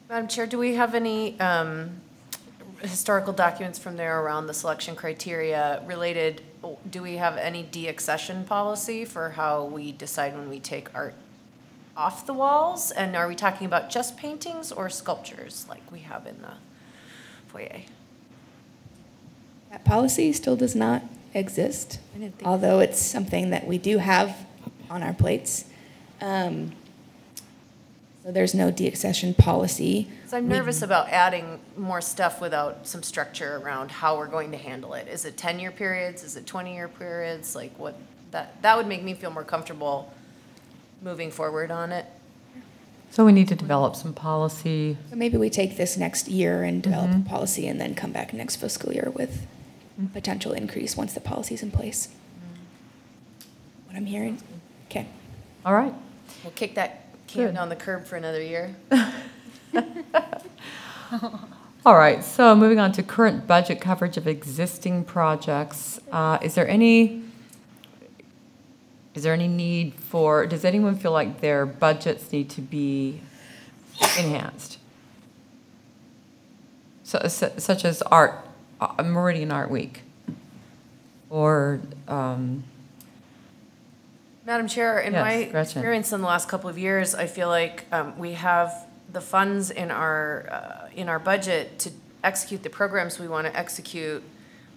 Speaker 9: Madam Chair, do we have any historical documents from there around the selection criteria related? Do we have any de-accession policy for how we decide when we take art off the walls? And are we talking about just paintings or sculptures like we have in the foyer?
Speaker 6: That policy still does not exist, although it's something that we do have on our plates. So there's no de-accession policy.
Speaker 9: So I'm nervous about adding more stuff without some structure around how we're going to handle it. Is it 10-year periods? Is it 20-year periods? Like what, that would make me feel more comfortable moving forward on it.
Speaker 1: So we need to develop some policy.
Speaker 6: So maybe we take this next year and develop a policy and then come back next fiscal year with potential increase once the policy's in place. What I'm hearing. Okay.
Speaker 1: All right.
Speaker 9: We'll kick that can down the curb for another year.
Speaker 1: All right, so moving on to current budget coverage of existing projects. Is there any need for, does anyone feel like their budgets need to be enhanced? So, such as Meridian Art Week, or
Speaker 9: Madam Chair, in
Speaker 1: Yes,
Speaker 9: my
Speaker 1: Gretchen.
Speaker 9: experience in the last couple of years, I feel like we have the funds in our budget to execute the programs we want to execute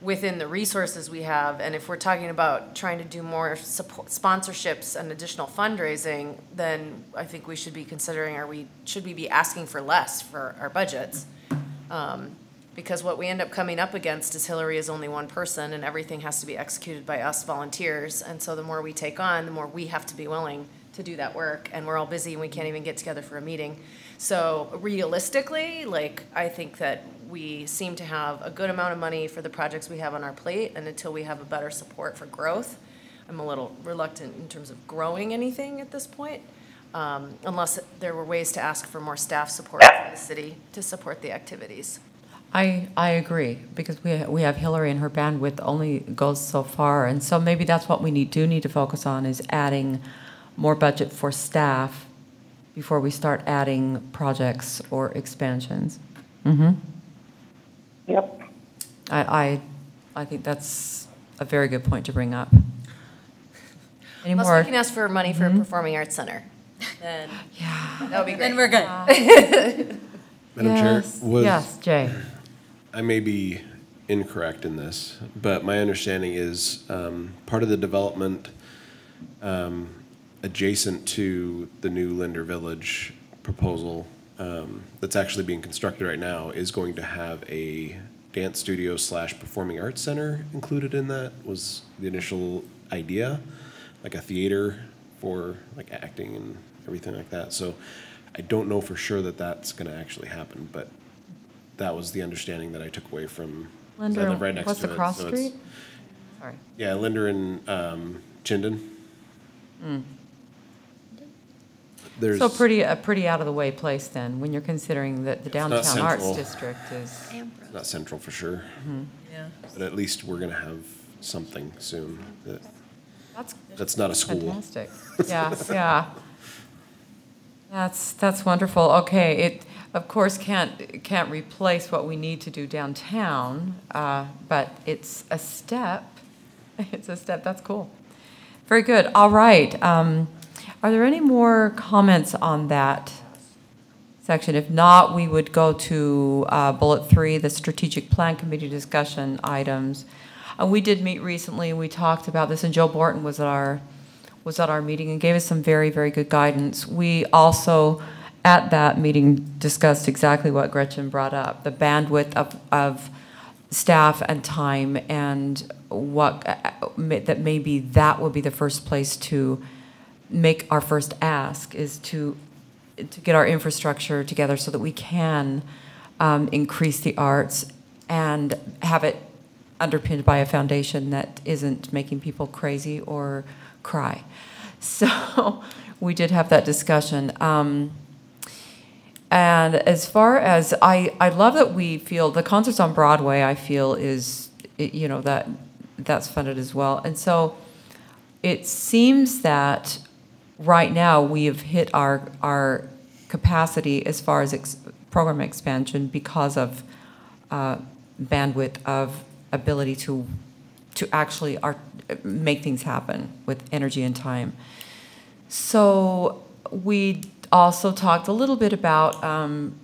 Speaker 9: within the resources we have. And if we're talking about trying to do more support, sponsorships and additional fundraising, then I think we should be considering, should we be asking for less for our budgets? Because what we end up coming up against is Hillary is only one person and everything has to be executed by us volunteers. And so the more we take on, the more we have to be willing to do that work. And we're all busy and we can't even get together for a meeting. So realistically, like, I think that we seem to have a good amount of money for the projects we have on our plate. And until we have a better support for growth, I'm a little reluctant in terms of growing anything at this point. Unless there were ways to ask for more staff support from the city to support the activities.
Speaker 1: I agree, because we have Hillary and her bandwidth only goes so far, and so maybe that's what we need to focus on, is adding more budget for staff before we start adding projects or expansions.
Speaker 10: Yep.
Speaker 1: I think that's a very good point to bring up. Any
Speaker 9: Unless
Speaker 1: more?
Speaker 9: we can ask for money for a performing arts center, then that would be great.
Speaker 3: Then we're good.
Speaker 4: Madam Chair,
Speaker 1: Yes, Jay.
Speaker 4: I may be incorrect in this, but my understanding is part of the development adjacent to the new Linder Village proposal that's actually being constructed right now is going to have a dance studio / performing arts center included in that, was the initial idea, like a theater for like acting and everything like that. So I don't know for sure that that's going to actually happen, but that was the understanding that I took away from.
Speaker 1: Linder,
Speaker 4: I live right next
Speaker 1: what's
Speaker 4: to
Speaker 1: the
Speaker 4: it,
Speaker 1: cross
Speaker 4: so it's-
Speaker 1: street? Sorry.
Speaker 4: Yeah, Linder and Chinden. There's
Speaker 1: So a pretty out of the way place then, when you're considering that the
Speaker 4: not
Speaker 1: downtown arts
Speaker 4: central.
Speaker 1: district is.
Speaker 4: It's not central for sure,
Speaker 5: Yeah.
Speaker 4: but at least we're going to have something soon
Speaker 1: That's
Speaker 4: that's not a school.
Speaker 1: fantastic. Yeah, yeah. That's wonderful. Okay, it of course can't replace what we need to do downtown, but it's a step. It's a step. That's cool. Very good. All right. Are there any more comments on that section? If not, we would go to bullet 3, the strategic plan committee discussion items. We did meet recently, and we talked about this, and Joe Borton was at our meeting and gave us some very, very good guidance. We also, at that meeting, discussed exactly what Gretchen brought up, the bandwidth of staff and time, and what that maybe that will be the first place to make our first ask, is to get our infrastructure together so that we can increase the arts and have it underpinned by a foundation that isn't making people crazy or cry. So we did have that discussion. And as far as, I love that we feel, the concerts on Broadway, I feel is, you know, that's funded as well. And so it seems that right now we have hit our capacity as far as program expansion because of bandwidth of ability to actually make things happen with energy and time. So we also talked a little bit about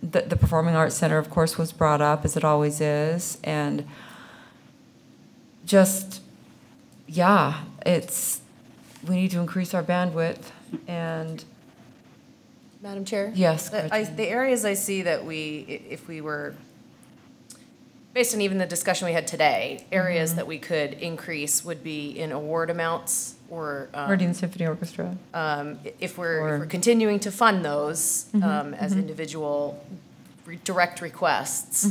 Speaker 1: the Performing Arts Center, of course, was brought up, as it always is, and just, yeah, we need to increase our bandwidth. And
Speaker 9: Madam Chair?
Speaker 1: Yes.
Speaker 9: The areas I see that if we were, based on even the discussion we had today, areas that we could increase would be in award amounts or
Speaker 1: Meridian Symphony Orchestra.
Speaker 9: If we're continuing to fund those as individual direct requests,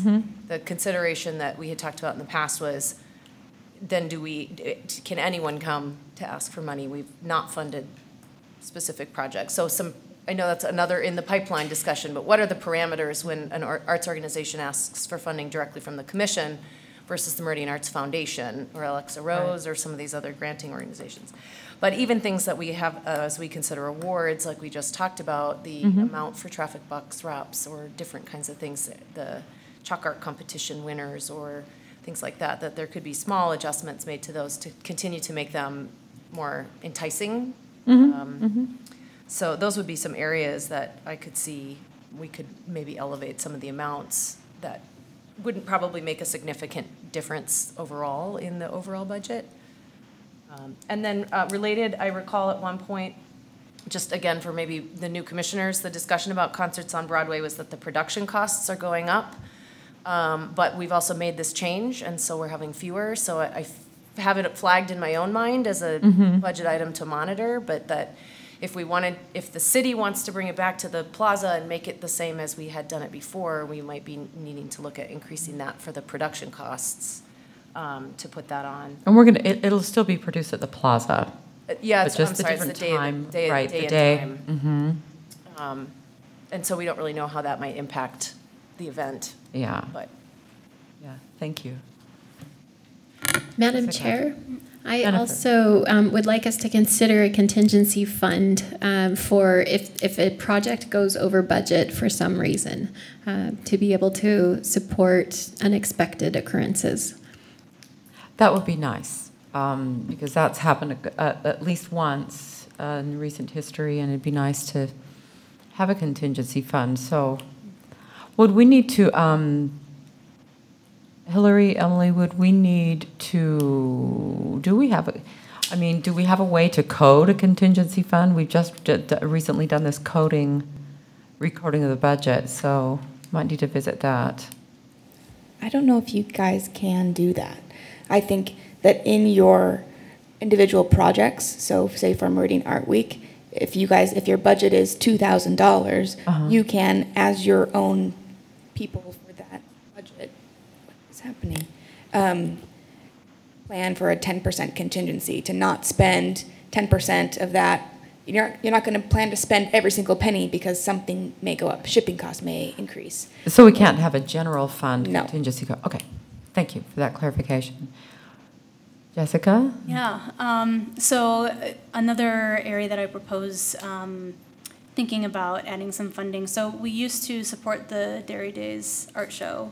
Speaker 9: the consideration that we had talked about in the past was, then can anyone come to ask for money? We've not funded specific projects. So I know that's another in the pipeline discussion, but what are the parameters when an arts organization asks for funding directly from the commission versus the Meridian Arts Foundation or Alexa Rose or some of these other granting organizations? But even things that we have as we consider awards, like we just talked about, the amount for traffic box wraps or different kinds of things, the chalk art competition winners or things like that, that there could be small adjustments made to those to continue to make them more enticing. So those would be some areas that I could see we could maybe elevate some of the amounts that wouldn't probably make a significant difference overall in the overall budget. And then related, I recall at one point, just again for maybe the new commissioners, the discussion about concerts on Broadway was that the production costs are going up, but we've also made this change, and so we're having fewer. So I have it flagged in my own mind as a budget item to monitor, but that if the city wants to bring it back to the plaza and make it the same as we had done it before, we might be needing to look at increasing that for the production costs to put that on.
Speaker 1: And it'll still be produced at the plaza.
Speaker 9: Yeah,
Speaker 1: but just
Speaker 9: I'm sorry, it's the day,
Speaker 1: time,
Speaker 9: day
Speaker 1: right?
Speaker 9: The
Speaker 1: The
Speaker 9: day
Speaker 1: day.
Speaker 9: and time. And so we don't really know how that might impact the event.
Speaker 1: Yeah.
Speaker 9: But
Speaker 1: yeah, thank you.
Speaker 7: Madam Chair, I also would like us to consider a contingency fund for if a project goes over budget for some reason, to be able to support unexpected occurrences.
Speaker 1: That would be nice, because that's happened at least once in recent history, and it'd be nice to have a contingency fund. So would we need to, Hillary, Emily, would we need to, do we have a way to code a contingency fund? We've just recently done this recoding of the budget, so might need to visit that.
Speaker 6: I don't know if you guys can do that. I think that in your individual projects, so say for Meridian Art Week, if your budget is $2,000, you can, as your own people for that budget, what is happening, plan for a 10% contingency to not spend 10% of that. You're not going to plan to spend every single penny because something may go up, shipping costs may increase.
Speaker 1: So we can't have a general fund contingency. Okay, thank you for that clarification. Jessica?
Speaker 11: Yeah, so another area that I propose thinking about adding some funding. So we used to support the Dairy Days art show,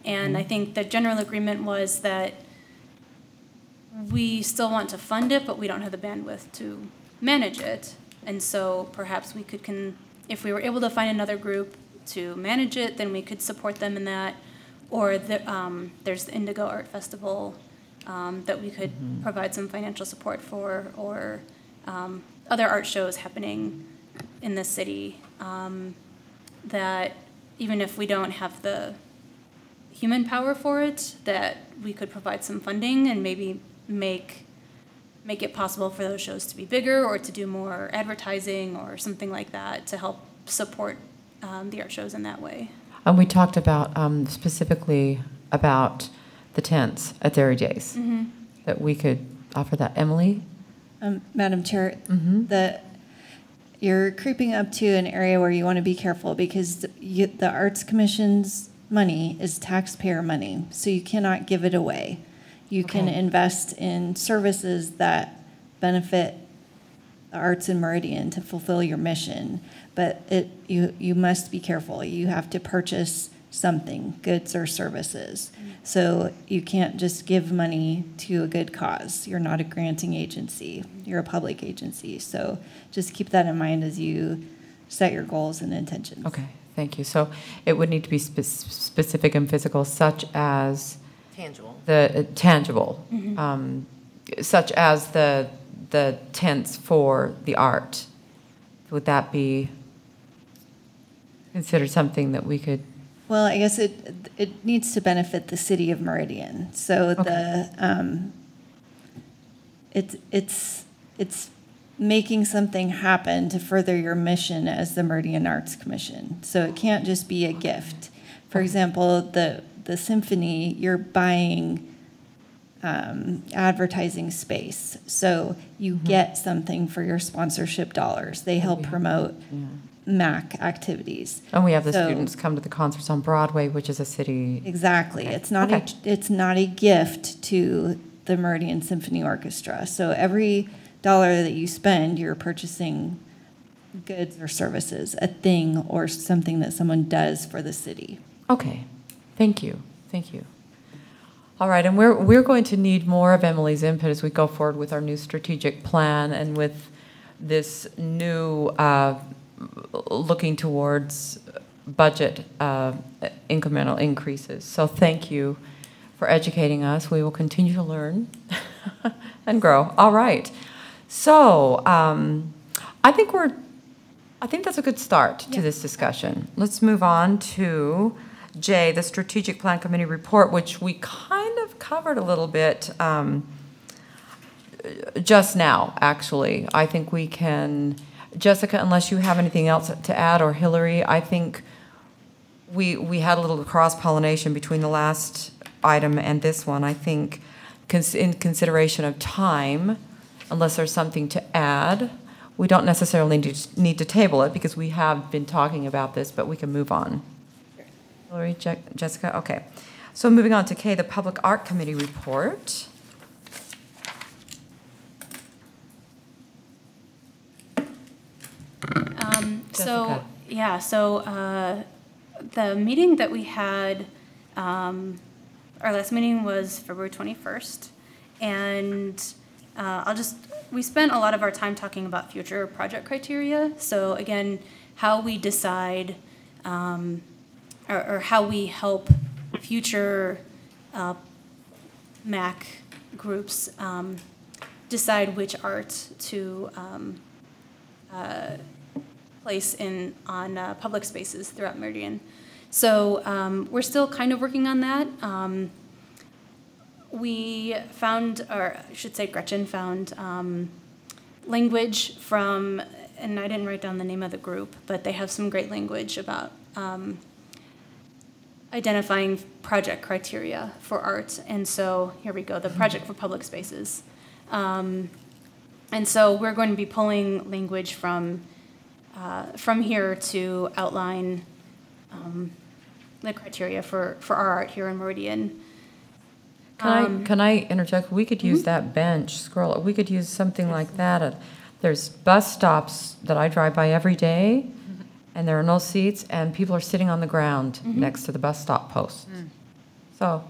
Speaker 11: and I think the general agreement was that we still want to fund it, but we don't have the bandwidth to manage it. And so perhaps we could, if we were able to find another group to manage it, then we could support them in that. Or there's the Indigo Art Festival that we could provide some financial support for, or other art shows happening in the city that even if we don't have the human power for it, that we could provide some funding and maybe make it possible for those shows to be bigger, or to do more advertising or something like that to help support the art shows in that way.
Speaker 1: And we talked about specifically about the tents at Dairy Days, that we could offer that. Emily?
Speaker 12: Madam Chair, you're creeping up to an area where you want to be careful, because the Arts Commission's money is taxpayer money, so you cannot give it away. You can invest in services that benefit the arts in Meridian to fulfill your mission, but you must be careful. You have to purchase something, goods or services. So you can't just give money to a good cause. You're not a granting agency. You're a public agency. So just keep that in mind as you set your goals and intentions.
Speaker 1: Okay, thank you. So it would need to be specific and physical, such as
Speaker 9: Tangible.
Speaker 1: Tangible, such as the tents for the art. Would that be considered something that we could?
Speaker 12: Well, I guess it needs to benefit the city of Meridian. So it's making something happen to further your mission as the Meridian Arts Commission. So it can't just be a gift. For example, the symphony, you're buying advertising space. So you get something for your sponsorship dollars. They help promote MAC activities.
Speaker 1: And we have the students come to the concerts on Broadway, which is a city.
Speaker 12: Exactly. Okay. It's not a gift to the Meridian Symphony Orchestra. So every dollar that you spend, you're purchasing goods or services, a thing or something that someone does for the city.
Speaker 1: Okay. Thank you. Thank you. All right, and we're going to need more of Emily's input as we go forward with our new strategic plan and with this new looking towards budget incremental increases. So thank you for educating us. We will continue to learn and grow. All right. So I think that's a good start to this discussion. Let's move on to J, the Strategic Plan Committee report, which we kind of covered a little bit just now, actually. I think we can, Jessica, unless you have anything else to add, or Hillary, I think we had a little cross-pollination between the last item and this one. I think in consideration of time, unless there's something to add, we don't necessarily need to table it because we have been talking about this, but we can move on. Hillary, Jessica, okay. So moving on to K, the Public Art Committee report.
Speaker 11: The meeting that we had, our last meeting was February 21st, and we spent a lot of our time talking about future project criteria. So again, how we decide or how we help future MAC groups decide which art to place on public spaces throughout Meridian. So we're still kind of working on that. We found, or I should say Gretchen found, language from, and I didn't write down the name of the group, but they have some great language about identifying project criteria for art. And so here we go, the project for public spaces. And so we're going to be pulling language from here to outline the criteria for our art here in Meridian.
Speaker 1: Can I interject? We could use that bench scroll. We could use something like that, there's bus stops that I drive by every day, and there are no seats, and people are sitting on the ground next to the bus stop posts. So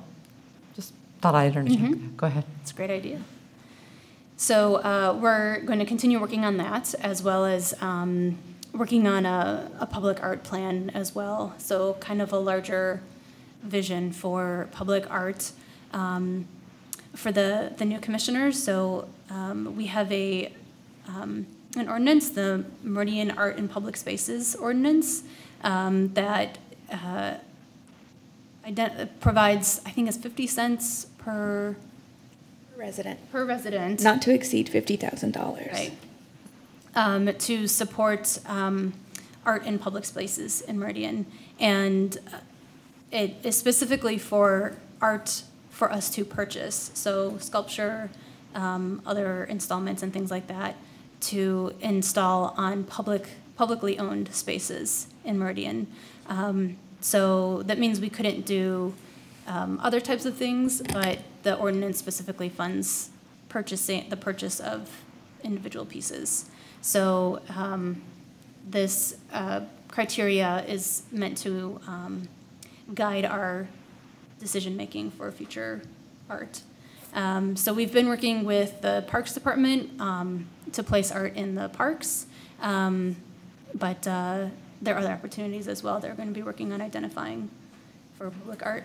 Speaker 1: just thought I'd interject. Go ahead.
Speaker 11: It's a great idea. So we're going to continue working on that, as well as working on a public art plan as well. So kind of a larger vision for public art for the new commissioners. So we have an ordinance, the Meridian Art in Public Spaces Ordinance, that provides, I think it's 50 cents per resident.
Speaker 6: Not to exceed $50,000.
Speaker 11: Right. To support art in public spaces in Meridian. And it is specifically for art for us to purchase. So sculpture, other installments and things like that to install on publicly owned spaces in Meridian. So that means we couldn't do other types of things, but the ordinance specifically funds the purchase of individual pieces. So this criteria is meant to guide our decision-making for future art. So we've been working with the Parks Department to place art in the parks, but there are other opportunities as well. They're going to be working on identifying for public art.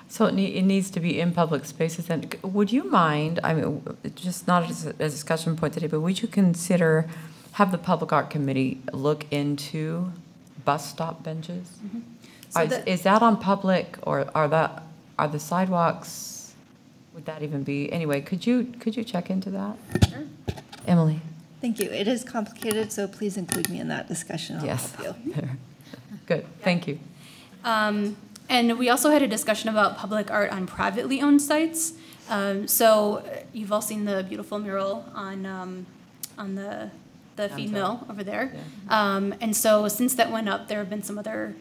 Speaker 1: So it needs to be in public spaces. And would you mind, I mean, just not as a discussion point today, but would you consider have the Public Art Committee look into bus stop benches? So is that on public, or are the sidewalks? Would that even be anyway? Could you check into that?
Speaker 11: Sure.
Speaker 1: Emily.
Speaker 12: Thank you. It is complicated, so please include me in that discussion. I'll help you.
Speaker 1: Good. Thank you.
Speaker 11: And we also had a discussion about public art on privately owned sites. So you've all seen the beautiful mural on the feed mill over there. Yeah. And so since that went up, there have been some other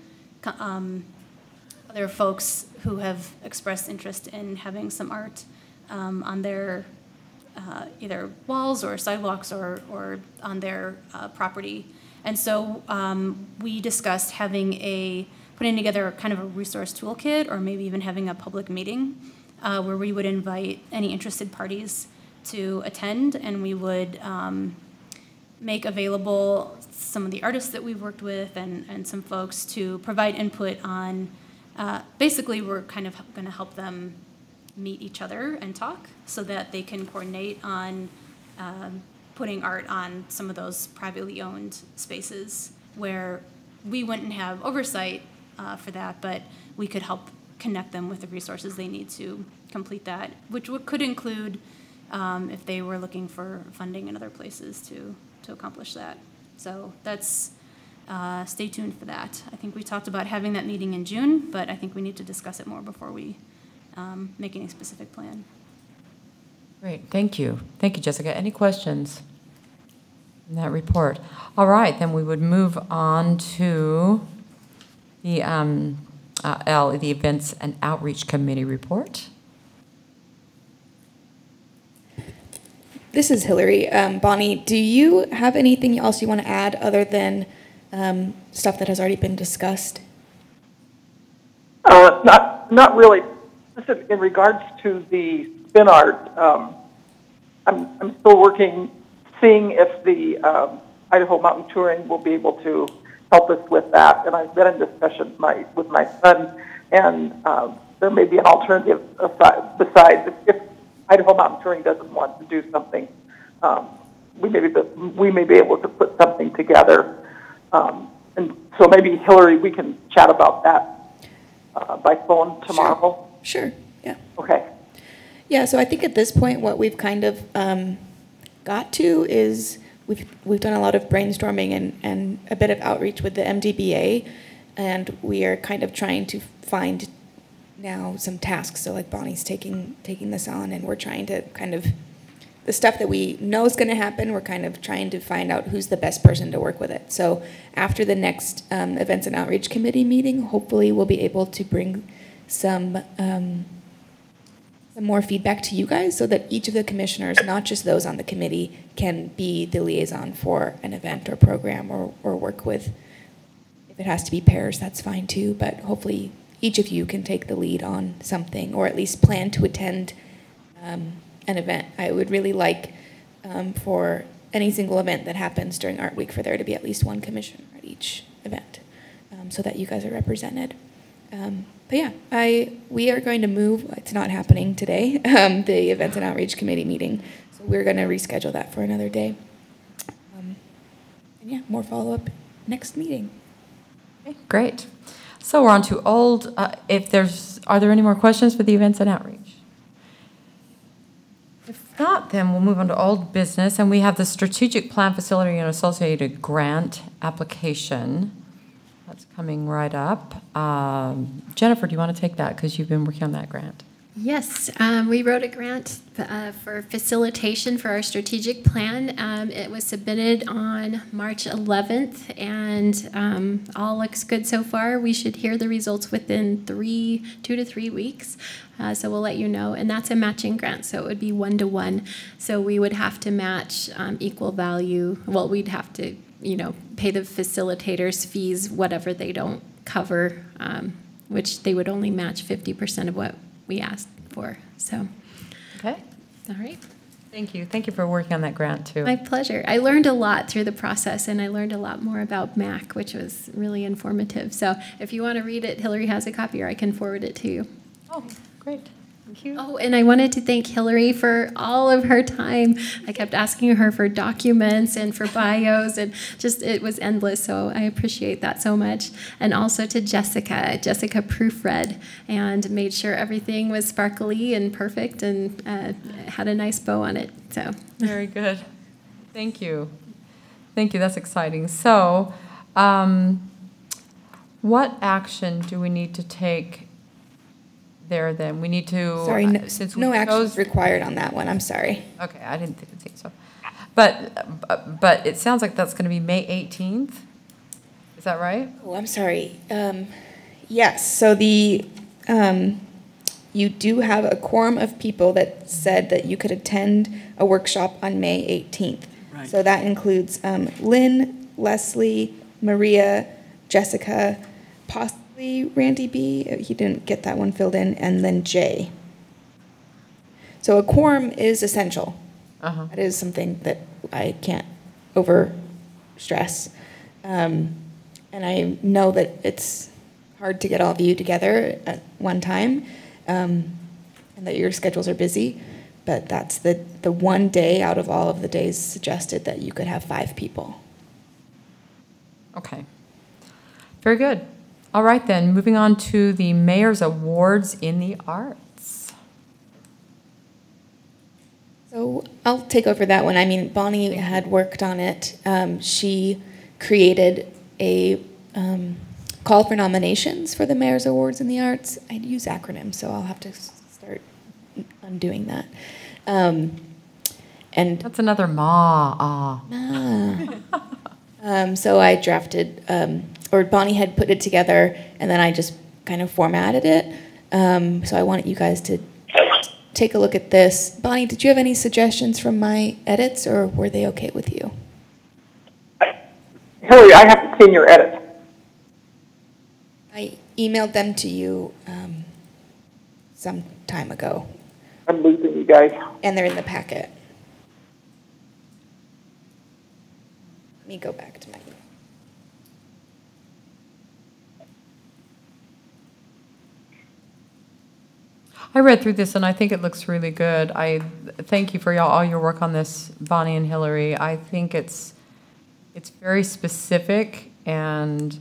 Speaker 11: folks who have expressed interest in having some art on their either walls or sidewalks or on their property. And so we discussed putting together kind of a resource toolkit, or maybe even having a public meeting where we would invite any interested parties to attend, and we would make available some of the artists that we've worked with and some folks to provide input on, basically we're kind of going to help them meet each other and talk so that they can coordinate on putting art on some of those privately owned spaces where we wouldn't have oversight for that, but we could help connect them with the resources they need to complete that, which could include if they were looking for funding in other places to accomplish that. So that's, stay tuned for that. I think we talked about having that meeting in June, but I think we need to discuss it more before we make any specific plan.
Speaker 1: Great, thank you. Thank you, Jessica. Any questions in that report? All right, then we would move on to the the Events and Outreach Committee report.
Speaker 6: This is Hillary. Bonnie, do you have anything else you want to add other than stuff that has already been discussed?
Speaker 10: Not really. Listen, in regards to the spin art, I'm still working, seeing if the Idaho Mountain Touring will be able to help us with that. And I've been in discussion with my son, and there may be an alternative besides if Idaho Mountain Touring doesn't want to do something. We may be able to put something together. And so maybe, Hillary, we can chat about that by phone tomorrow.
Speaker 6: Sure. Yeah.
Speaker 10: Okay.
Speaker 6: Yeah, so I think at this point what we've kind of got to is we've done a lot of brainstorming and a bit of outreach with the MDBA, and we are kind of trying to find now some tasks. So like Bonnie's taking this on, and we're trying to kind of, the stuff that we know is going to happen, we're kind of trying to find out who's the best person to work with it. So after the next Events and Outreach Committee meeting, hopefully we'll be able to bring some some more feedback to you guys so that each of the commissioners, not just those on the committee, can be the liaison for an event or program or work with. If it has to be pairs, that's fine too, but hopefully each of you can take the lead on something or at least plan to attend an event. I would really like for any single event that happens during Art Week for there to be at least one commissioner at each event so that you guys are represented. But yeah, we are going to move, it's not happening today, the Events and Outreach Committee meeting. So we're going to reschedule that for another day. And yeah, more follow-up next meeting.
Speaker 1: Okay, great. So we're on to old, are there any more questions for the Events and Outreach? If not, then we'll move on to old business, and we have the Strategic Plan Facility and Associated Grant application. That's coming right up. Jennifer, do you want to take that because you've been working on that grant?
Speaker 7: Yes, we wrote a grant for facilitation for our strategic plan. It was submitted on March 11th, and all looks good so far. We should hear the results within 2 to 3 weeks. So we'll let you know. And that's a matching grant, so it would be 1-to-1. So we would have to match equal value. Well, we'd have to, pay the facilitators fees, whatever they don't cover, which they would only match 50% of what we asked for. So,
Speaker 1: okay.
Speaker 7: All right.
Speaker 1: Thank you. Thank you for working on that grant too.
Speaker 7: My pleasure. I learned a lot through the process, and I learned a lot more about MAC, which was really informative. So if you want to read it, Hillary has a copy, or I can forward it to you.
Speaker 1: Oh, great. Thank you.
Speaker 7: Oh, and I wanted to thank Hillary for all of her time. I kept asking her for documents and for bios, and just it was endless, so I appreciate that so much. And also to Jessica. Jessica proofread and made sure everything was sparkly and perfect and had a nice bow on it. So
Speaker 1: very good. Thank you. Thank you. That's exciting. So what action do we need to take there then? We need to...
Speaker 6: Sorry,
Speaker 1: since
Speaker 6: no action is required on that one. I'm sorry.
Speaker 1: Okay, I didn't think so. But it sounds like that's going to be May 18th. Is that right?
Speaker 6: Oh, I'm sorry. Yes, so you do have a quorum of people that said that you could attend a workshop on May 18th. Right. So that includes Lynn, Leslie, Maria, Jessica, possibly Randy B. He didn't get that one filled in, and then Jay. So a quorum is essential. That is something that I can't over stress. And I know that it's hard to get all of you together at one time, and that your schedules are busy, but that's the one day out of all of the days suggested that you could have 5 people.
Speaker 1: Okay. Very good. All right then, moving on to the Mayor's Awards in the Arts.
Speaker 6: So I'll take over that one. I mean, Bonnie had worked on it. She created a call for nominations for the Mayor's Awards in the Arts. I'd use acronyms, so I'll have to start undoing that. And
Speaker 1: that's another ma.
Speaker 6: So I drafted, or Bonnie had put it together, and then I just kind of formatted it. So I wanted you guys to take a look at this. Bonnie, did you have any suggestions from my edits, or were they okay with you?
Speaker 10: Hillary, I haven't seen your edits.
Speaker 6: I emailed them to you some time ago.
Speaker 10: I'm losing you guys.
Speaker 6: And they're in the packet. Let me go back to my email.
Speaker 1: I read through this and I think it looks really good. I thank you for all your work on this, Bonnie and Hillary. I think it's very specific and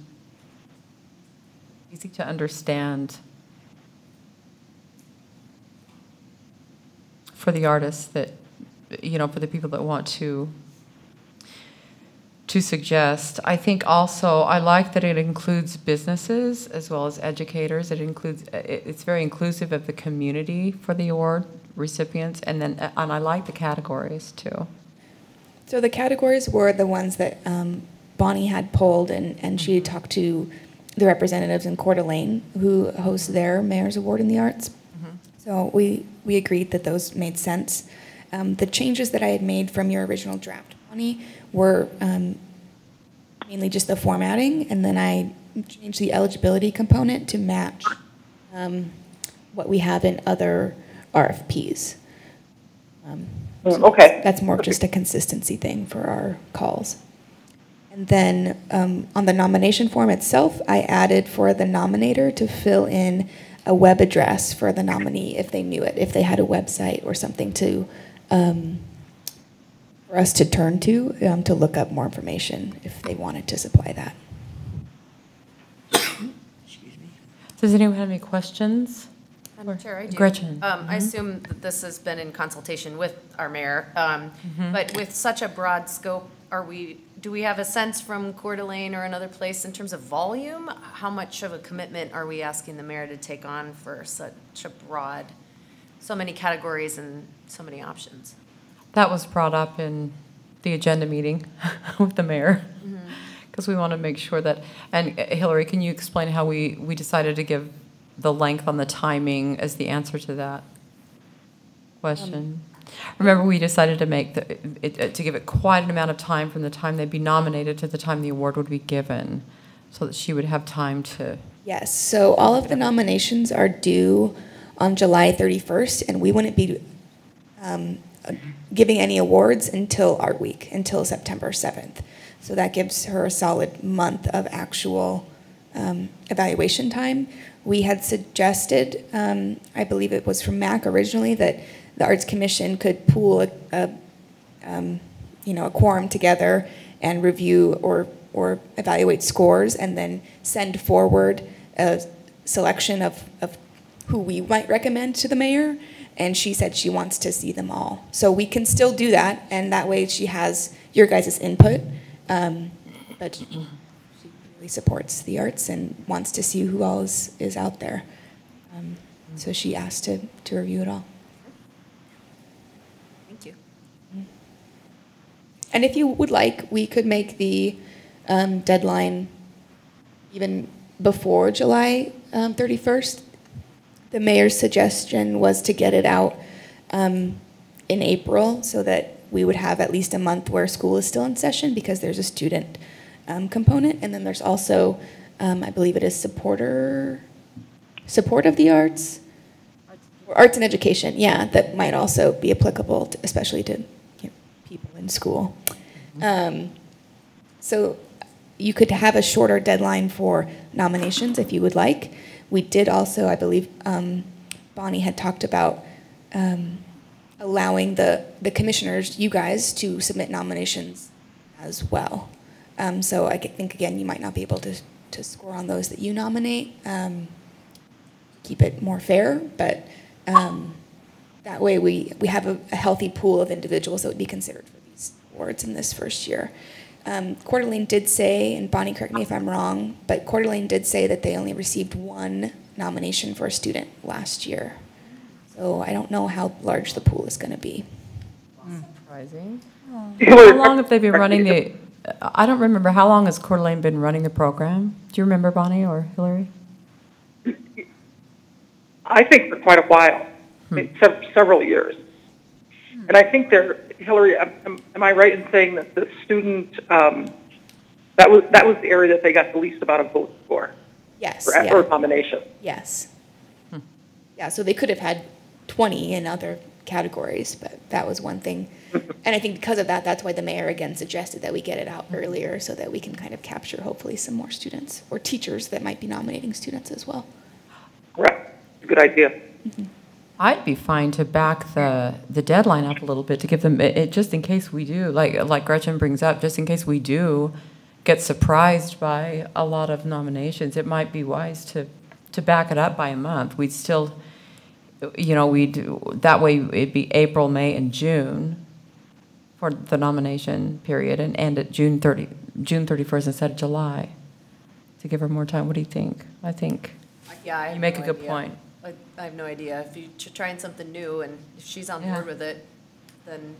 Speaker 1: easy to understand for the artists that, for the people that want to suggest. I think also, I like that it includes businesses as well as educators. It's very inclusive of the community for the award recipients, and I like the categories too.
Speaker 6: So the categories were the ones that Bonnie had pulled, and she talked to the representatives in Coeur d'Alene who host their Mayor's Award in the Arts. So we we agreed that those made sense. The changes that I had made from your original draft, Bonnie, were mainly just the formatting, and then I changed the eligibility component to match what we have in other RFPs.
Speaker 10: Okay.
Speaker 6: That's more just a consistency thing for our calls. And then on the nomination form itself, I added for the nominator to fill in a web address for the nominee if they knew it, if they had a website or something to for us to turn to look up more information if they wanted to supply that.
Speaker 1: Does anyone have any questions?
Speaker 9: Madam Chair, I do.
Speaker 1: Gretchen.
Speaker 9: I assume that this has been in consultation with our mayor, but with such a broad scope, do we have a sense from Coeur d'Alene or another place in terms of volume? How much of a commitment are we asking the mayor to take on for such a broad, so many categories and so many options?
Speaker 1: That was brought up in the agenda meeting with the mayor, because we want to make sure that, and Hillary, can you explain how we decided to give the length on the timing as the answer to that question? Remember, we decided to make to give it quite an amount of time from the time they'd be nominated to the time the award would be given, so that she would have time to.
Speaker 6: Yes, so all of the nominations are due on July 31st, and we wouldn't be giving any awards until Art Week, until September 7th. So that gives her a solid month of actual evaluation time. We had suggested, I believe it was from MAC originally, that the Arts Commission could pool a quorum together and review or evaluate scores and then send forward a selection of who we might recommend to the mayor. And she said she wants to see them all. So we can still do that, and that way she has your guys' input. But she really supports the arts and wants to see who all is out there. So she asked to review it all.
Speaker 9: Thank you.
Speaker 6: And if you would like, we could make the deadline even before July 31st. The mayor's suggestion was to get it out in April so that we would have at least a month where school is still in session, because there's a student component, and then there's also, I believe it is support of the arts, or arts and education, yeah, that might also be applicable, especially to people in school. So you could have a shorter deadline for nominations if you would like. We did also, I believe, Bonnie had talked about allowing the commissioners, you guys, to submit nominations as well. So I think, again, you might not be able to score on those that you nominate, keep it more fair, but that way we have a healthy pool of individuals that would be considered for these awards in this first year. Coeur d'Alene did say, and Bonnie, correct me if I'm wrong, but Coeur d'Alene did say that they only received one nomination for a student last year. So I don't know how large the pool is going to be.
Speaker 1: Surprising. How long have they been running the? I don't remember. How long has Coeur d'Alene been running the program? Do you remember, Bonnie or Hillary?
Speaker 10: I think for quite a while, several years. And I think Hillary, am I right in saying that the student, that was the area that they got the least amount of votes for?
Speaker 6: Yes.
Speaker 10: For nomination.
Speaker 6: Yes. Yeah, so they could have had 20 in other categories, but that was one thing. And I think because of that, that's why the mayor again suggested that we get it out earlier so that we can kind of capture hopefully some more students or teachers that might be nominating students as well.
Speaker 10: Right. Good idea.
Speaker 6: Mm-hmm.
Speaker 1: I'd be fine to back the deadline up a little bit to give them it just in case we do, like Gretchen brings up, just in case we do get surprised by a lot of nominations. It might be wise to back it up by a month. We'd still, that way it'd be April, May, and June for the nomination period, and end at June 31st instead of July, to give her more time. What do you think? I think you make a good point.
Speaker 9: I have no idea. If you're trying something new and if she's on board with it, then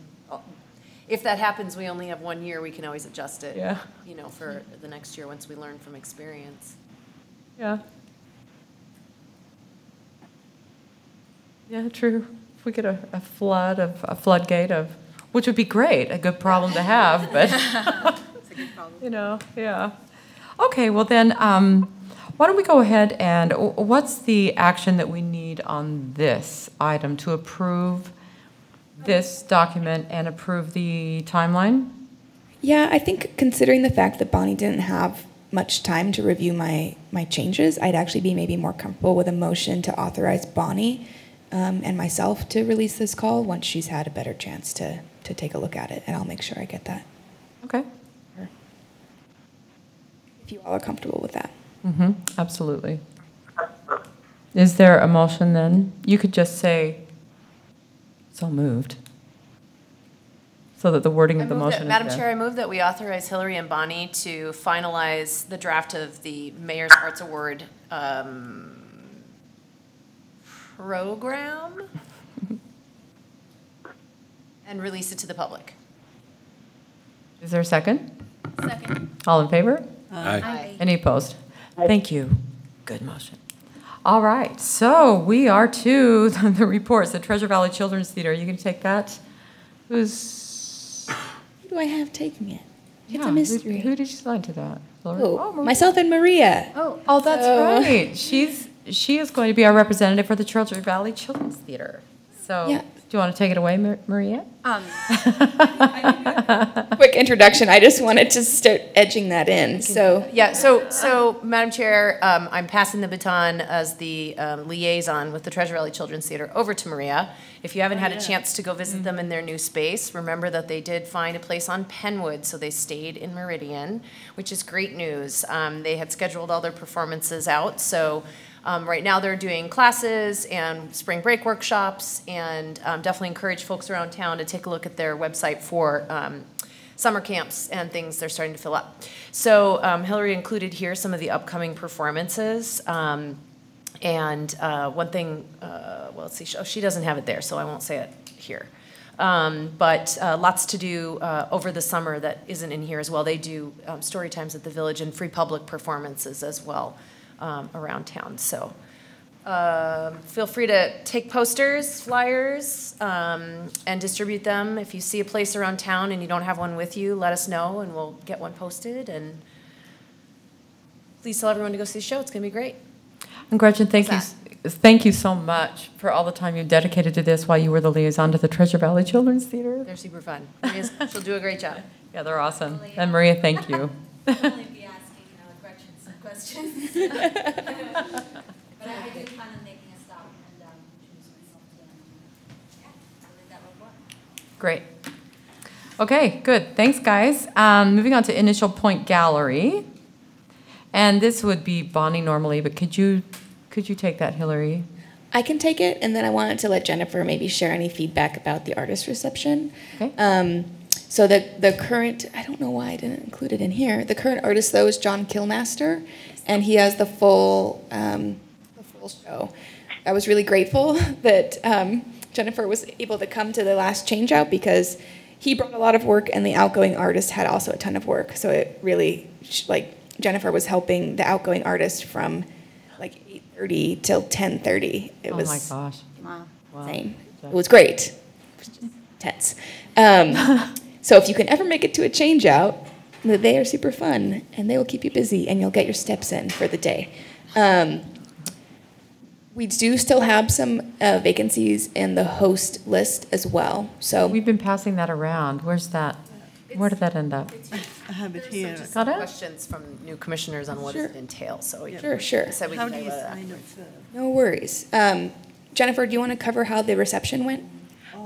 Speaker 9: if that happens, we only have 1 year, we can always adjust it, for the next year once we learn from experience.
Speaker 1: Yeah. Yeah, true. if we get a floodgate of, which would be great, a good problem to have, but,
Speaker 3: It's a good problem.
Speaker 1: you know, yeah. Okay, well then, why don't we go ahead and, what's the action that we need on this item to approve this document and approve the timeline?
Speaker 6: Yeah, I think considering the fact that Bonnie didn't have much time to review my changes, I'd actually be maybe more comfortable with a motion to authorize Bonnie and myself to release this call once she's had a better chance to take a look at it, and I'll make sure I get that.
Speaker 1: Okay.
Speaker 6: If you all are comfortable with that.
Speaker 1: Mm-hmm, absolutely. Is there a motion then? You could just say, so moved, so that the wording of the motion is
Speaker 9: Madam
Speaker 1: there.
Speaker 9: Chair, I move that we authorize Hillary and Bonnie to finalize the draft of the Mayor's Arts Award program and release it to the public.
Speaker 1: Is there a second?
Speaker 11: Second.
Speaker 1: All in favor?
Speaker 9: Aye.
Speaker 1: Any opposed? Thank you. Good motion. All right, so we are to the reports, the Treasure Valley Children's Theater. You can take that? Who
Speaker 6: do I have taking it? It's
Speaker 1: yeah,
Speaker 6: a mystery.
Speaker 1: Who did you sign to that?
Speaker 6: Oh,
Speaker 1: Maria.
Speaker 6: myself and Maria.
Speaker 1: Oh, that's right. She is going to be our representative for the Treasure Valley Children's Theater. So,
Speaker 6: Yeah.
Speaker 1: do you want to take it away, Maria?
Speaker 6: Quick introduction. I just wanted to start edging that in. So
Speaker 9: Yeah, so Madam Chair, I'm passing the baton as the liaison with the Treasure Valley Children's Theater over to Maria. If you haven't had a chance to go visit them in their new space, remember that they did find a place on Penwood, so they stayed in Meridian, which is great news. They had scheduled all their performances out, so right now they're doing classes and spring break workshops, and definitely encourage folks around town to take a look at their website for summer camps and things they're starting to fill up. So Hillary included here some of the upcoming performances. And one thing, well, let's see, she doesn't have it there, so I won't say it here. But lots to do over the summer that isn't in here as well. They do story times at the Village and free public performances as well around town. So feel free to take posters, flyers, and distribute them. If you see a place around town and you don't have one with you, let us know and we'll get one posted. And please tell everyone to go see the show. It's going to be great.
Speaker 1: And Gretchen, thank you so much for all the time you dedicated to this while you were the liaison to the Treasure Valley Children's Theater.
Speaker 9: They're super fun. She'll do a great job.
Speaker 1: Yeah, they're awesome. And Maria, thank you.
Speaker 3: I'll only be asking Gretchen some questions. But I did plan on making a stop and introduce myself to them. Yeah, I'll leave that report.
Speaker 1: Great. Okay, good. Thanks, guys. Moving on to Initial Point Gallery. And this would be Bonnie normally, but could you take that, Hillary?
Speaker 6: I can take it, and then I wanted to let Jennifer maybe share any feedback about the artist reception.
Speaker 1: Okay.
Speaker 6: So the current, I don't know why I didn't include it in here. The current artist though is John Kilmaster, and he has the full show. I was really grateful that Jennifer was able to come to the last change out because he brought a lot of work, and the outgoing artist had also a ton of work. So it really Jennifer was helping the outgoing artist from 8:30 till 10:30. It was
Speaker 1: my gosh.
Speaker 3: Wow.
Speaker 6: insane. It was great. Tense. So if you can ever make it to a change out, they are super fun and they will keep you busy and you'll get your steps in for the day. We do still have some vacancies in the host list as well. So
Speaker 1: We've been passing that around. Where's that? Where did that end up?
Speaker 5: I have it here.
Speaker 9: Just
Speaker 1: Got it?
Speaker 9: questions from new commissioners on what it entails. So
Speaker 6: Sure.
Speaker 9: I said we
Speaker 5: How
Speaker 9: can
Speaker 5: do
Speaker 9: talk
Speaker 5: you
Speaker 9: about that.
Speaker 5: sign up for?
Speaker 6: No worries. Jennifer, do you want to cover how the reception went?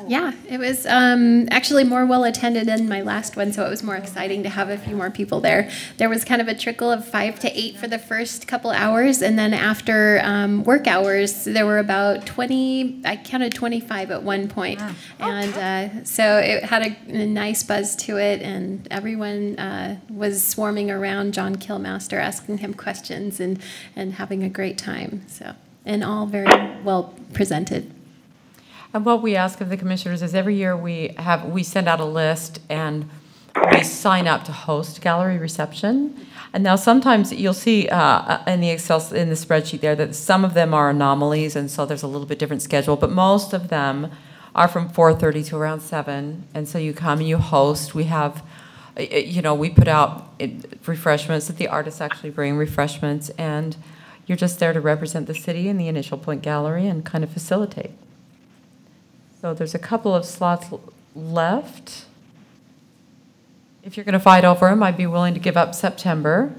Speaker 7: Yeah, it was actually more well attended than my last one, so it was more exciting to have a few more people there. There was kind of a trickle of 5 to 8 for the first couple hours, and then after work hours, there were about 20, I counted 25 at one point.
Speaker 1: Wow.
Speaker 7: And so it had a nice buzz to it, and everyone was swarming around John Kilmaster, asking him questions and having a great time. So, and all very well presented.
Speaker 1: And what we ask of the commissioners is every year we send out a list, and we sign up to host gallery reception. And now sometimes you'll see in the spreadsheet there that some of them are anomalies, and so there's a little bit different schedule, but most of them are from 4:30 to around 7. And so you come and you host. We have, we put out refreshments that the artists actually bring refreshments, and you're just there to represent the city in the Initial Point Gallery and kind of facilitate. So there's a couple of slots left. If you're going to fight over them, I'd be willing to give up September.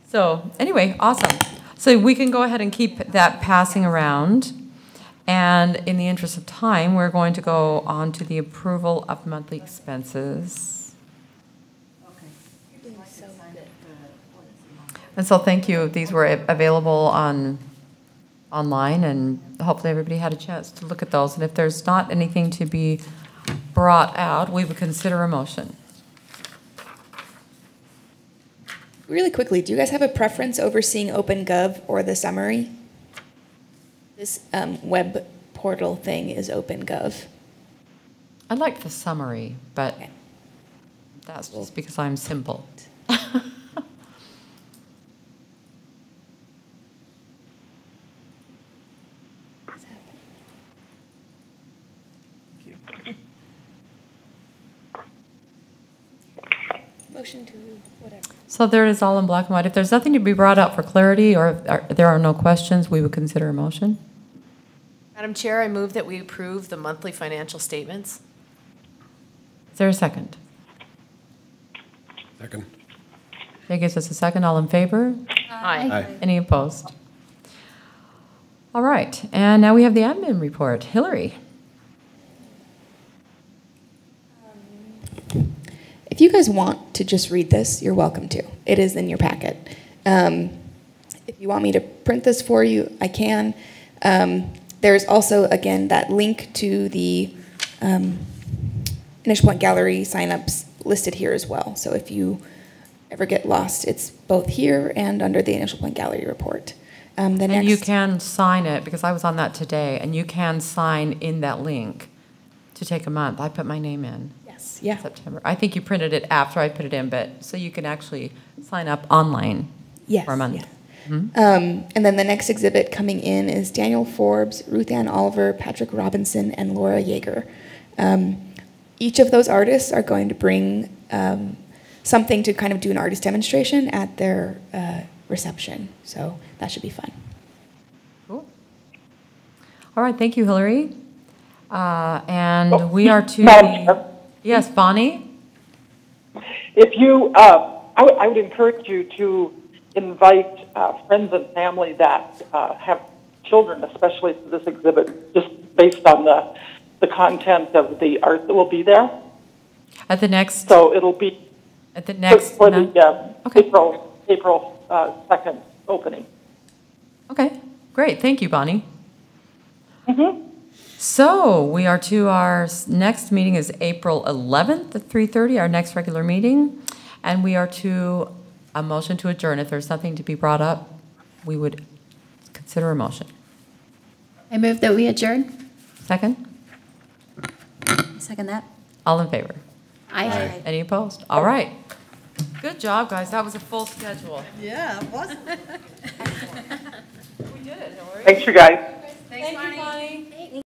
Speaker 1: So anyway, awesome. So we can go ahead and keep that passing around. And in the interest of time, we're going to go on to the approval of monthly expenses. And so thank you. These were available online, and hopefully everybody had a chance to look at those. And if there's not anything to be brought out, we would consider a motion.
Speaker 6: Really quickly, do you guys have a preference over seeing OpenGov or the summary? This web portal thing is OpenGov.
Speaker 1: I like the summary, but that's just because I'm simple.
Speaker 6: Motion to whatever.
Speaker 1: So there it is, all in black and white. If there's nothing to be brought up for clarity, or if there are no questions, we would consider a motion.
Speaker 9: Madam Chair, I move that we approve the monthly financial statements.
Speaker 1: Is there a second?
Speaker 4: Second.
Speaker 1: That gives us a second. All in favor?
Speaker 9: Aye.
Speaker 4: Aye.
Speaker 1: Any opposed? All right, and now we have the admin report. Hillary.
Speaker 6: If you guys want to just read this, you're welcome to. It is in your packet. If you want me to print this for you, I can. There's also, again, that link to the Initial Point Gallery signups listed here as well. So if you ever get lost, it's both here and under the Initial Point Gallery report.
Speaker 1: And you can sign it, because I was on that today, and you can sign in that link to take a month. I put my name in.
Speaker 6: Yes, yeah.
Speaker 1: September. I think you printed it after I put it in, but so you can actually sign up online for a month.
Speaker 6: Yeah. And then the next exhibit coming in is Daniel Forbes, Ruth Ann Oliver, Patrick Robinson, and Laura Yeager. Each of those artists are going to bring something to kind of do an artist demonstration at their reception. So that should be fun.
Speaker 1: Cool. All right, thank you, Hillary. And we are to the... Yes, Bonnie?
Speaker 10: If you, I would encourage you to invite friends and family that have children, especially to this exhibit, just based on the content of the art that will be there.
Speaker 1: At the next...
Speaker 10: So it'll be...
Speaker 1: At the next...
Speaker 10: For the April 2nd opening.
Speaker 1: Okay, great. Thank you, Bonnie.
Speaker 10: Mm-hmm.
Speaker 1: So we are to our next meeting is April 11th at 3:30, our next regular meeting. And we are to a motion to adjourn. If there's nothing to be brought up, we would consider a motion.
Speaker 7: I move that we adjourn.
Speaker 1: Second?
Speaker 3: Second that.
Speaker 1: All in favor?
Speaker 7: Aye.
Speaker 1: Any opposed? All right. Good job, guys. That was a full schedule.
Speaker 5: Yeah, it was.
Speaker 1: We did it, Hillary.
Speaker 10: Thanks, you guys.